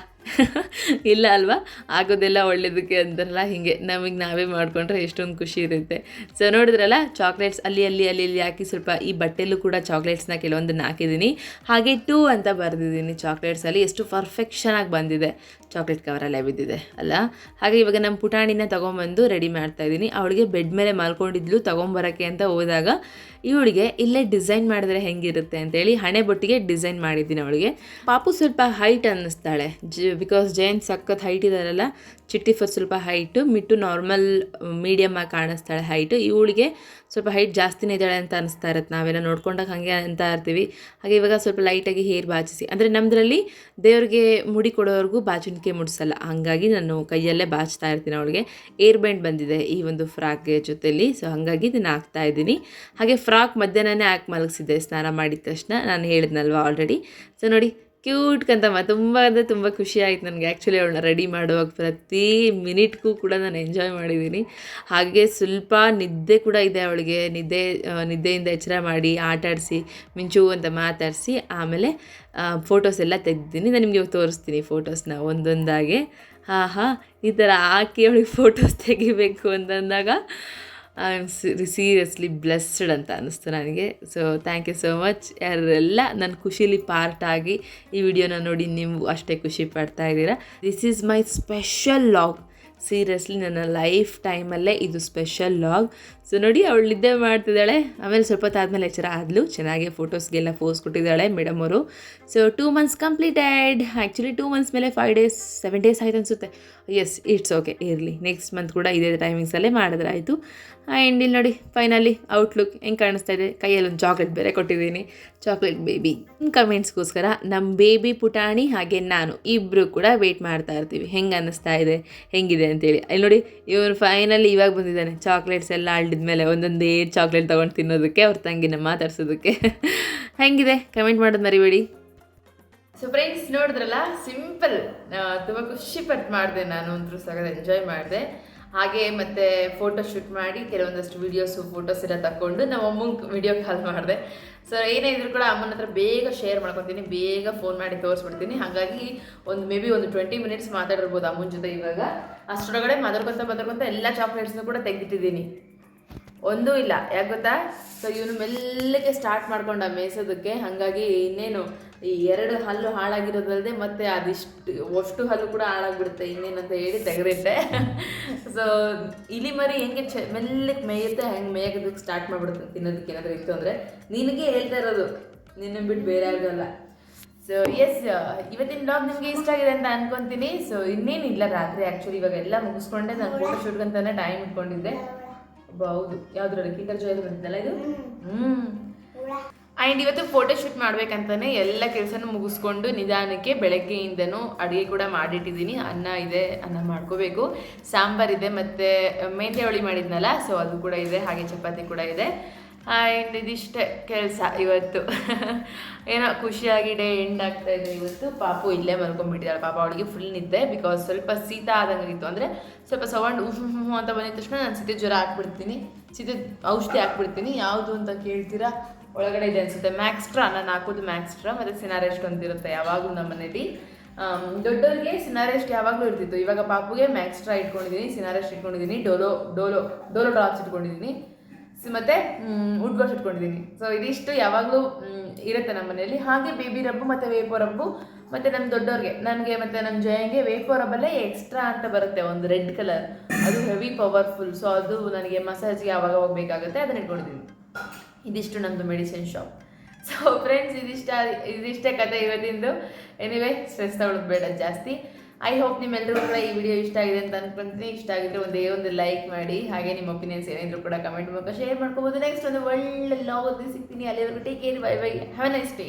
ಇಲ್ಲ ಅಲ್ವಾ? ಆಗೋದೆಲ್ಲ ಒಳ್ಳೇದಕ್ಕೆ ಅಂತಾರಲ್ಲ, ಹೀಗೆ ನಮಗೆ ನಾವೇ ಮಾಡಿಕೊಂಡ್ರೆ ಎಷ್ಟೊಂದು ಖುಷಿ ಇರುತ್ತೆ. ಸೊ ನೋಡಿದ್ರಲ್ಲ, ಚಾಕ್ಲೇಟ್ಸ್ ಅಲ್ಲಿ ಹಾಕಿ ಸ್ವಲ್ಪ ಈ ಬಟ್ಟೆಲ್ಲೂ ಕೂಡ ಚಾಕ್ಲೇಟ್ಸ್ನ ಕೆಲವೊಂದನ್ನು ಹಾಕಿದ್ದೀನಿ. ಹಾಗೆ 2 ಅಂತ ಬರೆದಿದ್ದೀನಿ ಚಾಕ್ಲೇಟ್ಸಲ್ಲಿ. ಎಷ್ಟು ಪರ್ಫೆಕ್ಷನಾಗಿ ಬಂದಿದೆ, ಚಾಕ್ಲೇಟ್ ಕವರಲ್ಲೇ ಬಿದ್ದಿದೆ ಅಲ್ಲ? ಹಾಗೆ ಇವಾಗ ನಮ್ಮ ಪುಟಾಣಿನ ತೊಗೊಂಬಂದು ರೆಡಿ ಮಾಡ್ತಾಯಿದ್ದೀನಿ. ಅವಳಿಗೆ ಬೆಡ್ ಮೇಲೆ ಮಲ್ಕೊಂಡಿದ್ಲು, ತೊಗೊಂಬರೋಕ್ಕೆ ಅಂತ ಹೋದಾಗ ಇವಳಿಗೆ ಇಲ್ಲೇ ಡಿಸೈನ್ ಮಾಡಿದ್ರೆ ಹೆಂಗಿರುತ್ತೆ ಅಂತೇಳಿ ಹಣೆ ಬೊಟ್ಟಿಗೆ ಡಿಸೈನ್ ಮಾಡಿದ್ದೀನಿ ಅವಳಿಗೆ. ಪಾಪು ಸ್ವಲ್ಪ ಹೈಟ್ ಅನ್ನಿಸ್ತಾಳೆ, ಬಿಕಾಸ್ ಜಯಂತ್ ಸಖತ್ ಹೈಟ್ ಇದ್ದಾರಲ್ಲ, ಚಿಟ್ಟಿ ಸ್ವಲ್ಪ ಹೈಟು, ಮಿಟ್ಟು ನಾರ್ಮಲ್ ಮೀಡಿಯಮ್ ಆಗಿ ಕಾಣಿಸ್ತಾಳೆ ಹೈಟು. ಇವಳಿಗೆ ಸ್ವಲ್ಪ ಹೈಟ್ ಜಾಸ್ತಿನೇ ಇದ್ದಾಳೆ ಅಂತ ಅನಿಸ್ತಾ ಇರುತ್ತೆ, ನಾವೆಲ್ಲ ನೋಡ್ಕೊಂಡಾಗ ಹಾಗೆ ಅಂತ ಇರ್ತೀವಿ. ಹಾಗೆ ಇವಾಗ ಸ್ವಲ್ಪ ಲೈಟಾಗಿ ಹೇರ್ ಬಾಚಿಸಿ, ಅಂದರೆ ನಮ್ಮದ್ರಲ್ಲಿ ದೇವ್ರಿಗೆ ಮುಡಿ ಕೊಡೋವರೆಗೂ ಬಾಚಣಿಕೆ ಮುಡಿಸಲ್ಲ, ಹಾಗಾಗಿ ನಾನು ಕೈಯಲ್ಲೇ ಬಾಚ್ತಾ ಇರ್ತೀನಿ. ಅವಳಿಗೆ ಏರ್ ಬ್ಯಾಂಡ್ ಬಂದಿದೆ ಈ ಒಂದು ಫ್ರಾಕ್ಗೆ ಜೊತೆಲಿ, ಸೊ ಹಾಗಾಗಿ ಇದನ್ನು ಹಾಕ್ತಾ ಇದ್ದೀನಿ. ಹಾಗೆ ಫ್ರಾಕ್ ಮಧ್ಯಾಹ್ನನೇ ಹಾಕಿ ಮಲಗಿಸಿದ್ದೆ ಸ್ನಾನ ಮಾಡಿದ ತಕ್ಷಣ, ನಾನು ಹೇಳಿದ್ನಲ್ವ ಆಲ್ರೆಡಿ. ಸೊ ನೋಡಿ, ಕ್ಯೂಟ್ ಕಂತಮ್ಮ, ತುಂಬ ಅಂದರೆ ತುಂಬ ಖುಷಿ ಆಯಿತು ನನಗೆ. ಆ್ಯಕ್ಚುಲಿ ಅವಳನ್ನ ರೆಡಿ ಮಾಡುವಾಗ ಪ್ರತಿ ಮಿನಿಟ್ಗೂ ಕೂಡ ನಾನು ಎಂಜಾಯ್ ಮಾಡಿದ್ದೀನಿ. ಹಾಗೆ ಸ್ವಲ್ಪ ನಿದ್ದೆ ಕೂಡ ಇದೆ ಅವಳಿಗೆ. ನಿದ್ದೆಯಿಂದ ಎಚ್ಚರ ಮಾಡಿ ಆಟಾಡಿಸಿ ಮಿಂಚು ಅಂತ ಮಾತಾಡಿಸಿ ಆಮೇಲೆ ಫೋಟೋಸ್ ಎಲ್ಲ ತೆಗೆದಿದ್ದೀನಿ. ನಾನು ನಿಮಗೆ ತೋರಿಸ್ತೀನಿ ಫೋಟೋಸ್ನ ಒಂದೊಂದಾಗೆ. ಈ ಥರ ಹಾಕಿ ಅವಳಿಗೆ ಫೋಟೋಸ್ ತೆಗಿಬೇಕು ಅಂತಂದಾಗ ಐ ಆಮ್ ಸೀರಿಯಸ್ಲಿ ಬ್ಲೆಸ್ಡ್ ಅಂತ ಅನ್ನಿಸ್ತು ನನಗೆ. So thank you so much. ಯಾರೆಲ್ಲ ನನ್ನ ಖುಷಿಲಿ ಪಾರ್ಟ್ ಆಗಿ ಈ ವಿಡಿಯೋನ ನೋಡಿ ನೀವು ಅಷ್ಟೇ ಖುಷಿ ಪಡ್ತಾ ಇದ್ದೀರಾ. This is my special log. Seriously ನನ್ನ ಲೈಫ್ ಟೈಮಲ್ಲೇ ಇದು ಸ್ಪೆಷಲ್ ಲಾಗ್. ಸೊ ನೋಡಿ, ಅವಳು ನಿದ್ದೆ ಮಾಡ್ತಿದ್ದಾಳೆ. ಆಮೇಲೆ ಸ್ವಲ್ಪ ಹೊತ್ತಾದ್ಮೇಲೆ ಎಚ್ಚರ ಆದಳು. ಚೆನ್ನಾಗಿ ಫೋಟೋಸ್ಗೆಲ್ಲ ಪೋಸ್ ಕೊಟ್ಟಿದ್ದಾಳೆ ಮೇಡಮ್ ಅವರು. So 2 months completed. Actually 2 months ಮೇಲೆ 5 days 7 days ಆಯ್ತು ಅನಿಸುತ್ತೆ. ಎಸ್, ಇಟ್ಸ್ ಓಕೆ, ಇರಲಿ. ನೆಕ್ಸ್ಟ್ ಮಂತ್ ಕೂಡ ಇದೇ ಟೈಮಿಂಗ್ಸಲ್ಲೇ ಮಾಡಿದ್ರೆ ಆಯಿತು. ಆ್ಯಂಡ್ ಇಲ್ಲಿ ನೋಡಿ, ಫೈನಲಿ ಔಟ್ಲುಕ್ ಹೆಂಗೆ ಕಾಣಿಸ್ತಾ ಇದೆ. ಕೈಯಲ್ಲಿ ಒಂದು ಚಾಕ್ಲೇಟ್ ಬೇರೆ ಕೊಟ್ಟಿದ್ದೀನಿ, ಚಾಕ್ಲೇಟ್ ಬೇಬಿ. ಕಮೆಂಟ್ಸ್ಗೋಸ್ಕರ ನಮ್ಮ ಬೇಬಿ ಪುಟಾಣಿ ಹಾಗೆ ನಾನು ಇಬ್ಬರು ಕೂಡ ವೆಯ್ಟ್ ಮಾಡ್ತಾ ಇರ್ತೀವಿ ಹೆಂಗೆ ಅನ್ನಿಸ್ತಾ ಇದೆ, ಹೆಂಗಿದೆ ಅಂತೇಳಿ. ಇಲ್ಲಿ ನೋಡಿ, ಇವರು ಫೈನಲಿ ಇವಾಗ ಬಂದಿದ್ದಾನೆ. ಚಾಕ್ಲೇಟ್ಸ್ ಎಲ್ಲ ಅಳ್ಳಿದ್ಮೇಲೆ ಒಂದೊಂದೇ ಚಾಕ್ಲೇಟ್ ತೊಗೊಂಡು ತಿನ್ನೋದಕ್ಕೆ, ಅವ್ರ ತಂಗಿನ ಮಾತಾಡ್ಸೋದಕ್ಕೆ. ಹೆಂಗಿದೆ ಕಮೆಂಟ್ ಮಾಡೋದು ಮರಿಬೇಡಿ. ಸೊ ಫ್ರೆಂಡ್ಸ್, ನೋಡಿದ್ರಲ್ಲ, ಸಿಂಪಲ್, ತುಂಬ ಖುಷಿಪಟ್ಟು ಮಾಡಿದೆ ನಾನು. ಅಂತೂ ಸಗದ ಎಂಜಾಯ್ ಮಾಡಿದೆ. ಹಾಗೆ ಮತ್ತು ಫೋಟೋ ಶೂಟ್ ಮಾಡಿ ಕೆಲವೊಂದಷ್ಟು ವೀಡಿಯೋಸು ಫೋಟೋಸ್ ಎಲ್ಲ ತಗೊಂಡು ನಮ್ಮ ಅಮ್ಮಂಗೆ ವಿಡಿಯೋ ಕಾಲ್ ಮಾಡಿದೆ. ಸೊ ಏನೇ ಇದ್ರೂ ಕೂಡ ಅಮ್ಮನ ಹತ್ರ ಬೇಗ ಶೇರ್ ಮಾಡ್ಕೊತೀನಿ, ಬೇಗ ಫೋನ್ ಮಾಡಿ ತೋರಿಸ್ಬಿಡ್ತೀನಿ. ಹಾಗಾಗಿ ಮೇ ಬಿ ಒಂದು 20 minutes ಮಾತಾಡಿರ್ಬೋದು ಅಮ್ಮನ ಜೊತೆ. ಇವಾಗ ಅಷ್ಟರೊಳಗಡೆ ಮಾತಾಡ್ಕೊತ ಎಲ್ಲ ಚಾಕ್ಲೇಟ್ಸ್ನೂ ಕೂಡ ತೆಗೆದಿಟ್ಟಿದ್ದೀನಿ, ಒಂದೂ ಇಲ್ಲ. ಯಾಕೆ ಗೊತ್ತಾ? ಸೊ ಇವನು ಮೆಲ್ಲಗೆ ಸ್ಟಾರ್ಟ್ ಮಾಡ್ಕೊಂಡ ಮೇಯ್ಸೋದಕ್ಕೆ. ಹಾಗಾಗಿ ಇನ್ನೇನು ಈ 2 ಹಲ್ಲು ಹಾಳಾಗಿರೋದಲ್ಲದೆ ಮತ್ತು ಅಷ್ಟು ಹಲ್ಲು ಕೂಡ ಹಾಳಾಗ್ಬಿಡುತ್ತೆ ಇನ್ನೇನಂತ ಹೇಳಿ ತೆಗೆದಿಟ್ಟೆ. ಸೊ ಇಲಿ ಮರಿ ಹೆಂಗೆ ಮೆಲ್ಲಕ್ಕೆ ಮೇಯುತ್ತೆ, ಹೆಂಗೆ ಮೇಯೋದಕ್ಕೆ ಸ್ಟಾರ್ಟ್ ಮಾಡಿಬಿಡುತ್ತೆ ತಿನ್ನೋದಕ್ಕೆ ಏನಾದರೂ ಇತ್ತು ಅಂದರೆ. ನಿನಗೆ ಹೇಳ್ತಾ ಇರೋದು, ನಿನ್ನ ಬಿಟ್ಟು ಬೇರೆ ಆಗೋಲ್ಲ. ಸೊ ಎಸ್, ಇವತ್ತಿನ ಬ್ಲಾಗ್ ನಿಮಗೆ ಇಷ್ಟ ಆಗಿದೆ ಅಂತ ಅನ್ಕೊತೀನಿ. ಸೊ ಇನ್ನೇನಿಲ್ಲ, ರಾತ್ರಿ ಆ್ಯಕ್ಚುಲಿ ಇವಾಗ ಎಲ್ಲ ಮುಗಿಸ್ಕೊಂಡೆ ನಾನು ಫೋಟೋ ಶೂಟ್ಗಂತಾನೆ ಟೈಮ್ ಇಟ್ಕೊಂಡಿದ್ದೆ. ಹೌದು, ಯಾವುದ್ರಲ್ಲಿ ಕಿಂಡರ್ ಜಾಯ್ ಬಂದಿದ್ದಲ್ಲ ಇದು. ಆ್ಯಂಡ್ ಇವತ್ತು ಫೋಟೋ ಶೂಟ್ ಮಾಡ್ಬೇಕಂತಾನೆ ಎಲ್ಲ ಕೆಲಸನೂ ಮುಗಿಸ್ಕೊಂಡು ನಿಧಾನಕ್ಕೆ ಬೆಳಗ್ಗೆಯಿಂದನೂ ಅಡುಗೆ ಕೂಡ ಮಾಡಿಟ್ಟಿದ್ದೀನಿ. ಅನ್ನ ಇದೆ, ಅನ್ನ ಮಾಡ್ಕೋಬೇಕು, ಸಾಂಬಾರಿದೆ, ಮತ್ತು ಮೆಂತ್ಯ ಹೋಳಿ ಮಾಡಿದ್ನಲ್ಲ, ಸೊ ಅದು ಕೂಡ ಇದೆ. ಹಾಗೆ ಚಪಾತಿ ಕೂಡ ಇದೆ. ಆ್ಯಂಡ್ ಇದಿಷ್ಟೇ ಕೆಲಸ ಇವತ್ತು. ಏನೋ ಖುಷಿಯಾಗಿ ಡೇ ಎಂಡ್ ಆಗ್ತಾ ಇದೆ ಇವತ್ತು. ಪಾಪು ಇಲ್ಲೇ ಮಲ್ಕೊಂಡ್ಬಿಟ್ಟಿದ್ದಾಳೆ. ಪಾಪ ಅವಳಿಗೆ ಫುಲ್ ನಿದ್ದೆ, ಬಿಕಾಸ್ ಸ್ವಲ್ಪ ಶೀತ ಆದಂಗಿತ್ತು. ಅಂದರೆ ಸ್ವಲ್ಪ ಸೌಂಡ್ ಅಂತ ಬಂದಿದ ತಕ್ಷಣ ನಾನು ಶೀತ ಜ್ವರ ಹಾಕ್ಬಿಡ್ತೀನಿ, ಶೀತ ಔಷಧಿ ಹಾಕ್ಬಿಡ್ತೀನಿ. ಯಾವುದು ಅಂತ ಕೇಳ್ತೀರಾ? ಒಳಗಡೆ ಇದೆ ಅನಿಸುತ್ತೆ, ಮ್ಯಾಕ್ಸ್ಟ್ರಾ. ನಾನು ಹಾಕೋದು ಮ್ಯಾಕ್ಸ್ಟ್ರಾ ಮತ್ತು ಸಿನಾರೆಸ್ಟ್ ಅಂತಿರುತ್ತೆ ಯಾವಾಗಲೂ ನಮ್ಮ ಮನೇಲಿ. ದೊಡ್ಡವ್ರಿಗೆ ಸಿನಾರೆಸ್ಟ್ ಯಾವಾಗಲೂ ಇರ್ತಿತ್ತು. ಇವಾಗ ಪಾಪುಗೆ ಮ್ಯಾಕ್ಸ್ಟ್ರಾ ಇಟ್ಕೊಂಡಿದ್ದೀನಿ, ಸಿನಾರೆಸ್ಟ್ ಇಟ್ಕೊಂಡಿದ್ದೀನಿ, ಡೋಲೋ ಡ್ರಾಪ್ಸ್ ಇಟ್ಕೊಂಡಿದ್ದೀನಿ, ಮತ್ತು ಉಡ್ಗೋಸ್ ಇಟ್ಕೊಂಡಿದ್ದೀನಿ. ಸೊ ಇದಿಷ್ಟು ಯಾವಾಗಲೂ ಇರುತ್ತೆ ನಮ್ಮ ಮನೆಯಲ್ಲಿ. ಹಾಗೆ ಬೇಬಿ ರಬ್ಬು ಮತ್ತು ವೇಪೋ ರಬ್ಬು, ಮತ್ತು ನಮ್ಮ ದೊಡ್ಡವ್ರಿಗೆ, ನನಗೆ ಮತ್ತು ನಮ್ಮ ಜಯಂಗೆ ವೇಪೋ ರಬ್ಬಲ್ಲೇ ಎಕ್ಸ್ಟ್ರಾ ಅಂತ ಬರುತ್ತೆ, ಒಂದು ರೆಡ್ ಕಲರ್, ಅದು ಹೆವಿ ಪವರ್ಫುಲ್. ಸೊ ಅದು ನನಗೆ ಮಸಾಜ್ಗೆ ಯಾವಾಗ ಹೋಗಬೇಕಾಗುತ್ತೆ, ಅದನ್ನ ಇಟ್ಕೊಂಡಿದ್ದೀನಿ. ಇದಿಷ್ಟು ನಮ್ಮದು ಮೆಡಿಸಿನ್ ಶಾಪ್. ಸೊ ಫ್ರೆಂಡ್ಸ್ ಇದಿಷ್ಟೇ ಕತೆ ಇವತ್ತಿಂದು. ಎನಿವೇ ಸ್ಟ್ರೆಸ್ ತಗೊಳ್ಳೋದು ಬೇಡ ಜಾಸ್ತಿ. ಐ ಹೋಪ್ ನಿಮ್ಮೆಲ್ಲರಿಗೂ ಕೂಡ ಈ ವಿಡಿಯೋ ಇಷ್ಟ ಆಗಿದೆ ಅಂತ ಅನ್ಕೊಂತೀನಿ. ಇಷ್ಟ ಆಗಿದ್ರೆ ಒಂದು ಲೈಕ್ ಮಾಡಿ, ಹಾಗೆ ನಿಮ್ಮ ಒಪಿನಿಯನ್ಸ್ ಏನಿದ್ರು ಕೂಡ ಕಮೆಂಟ್ ಮೂಲಕ ಶೇರ್ ಮಾಡ್ಕೋಬೋದು. ನೆಕ್ಸ್ಟ್ ಒಂದು ಒಳ್ಳೆ ಲಾಗ್ ಸಿಗ್ತೀನಿ. ಅಲ್ಲಿವರೆಗೂ take care, bye bye, have a nice day.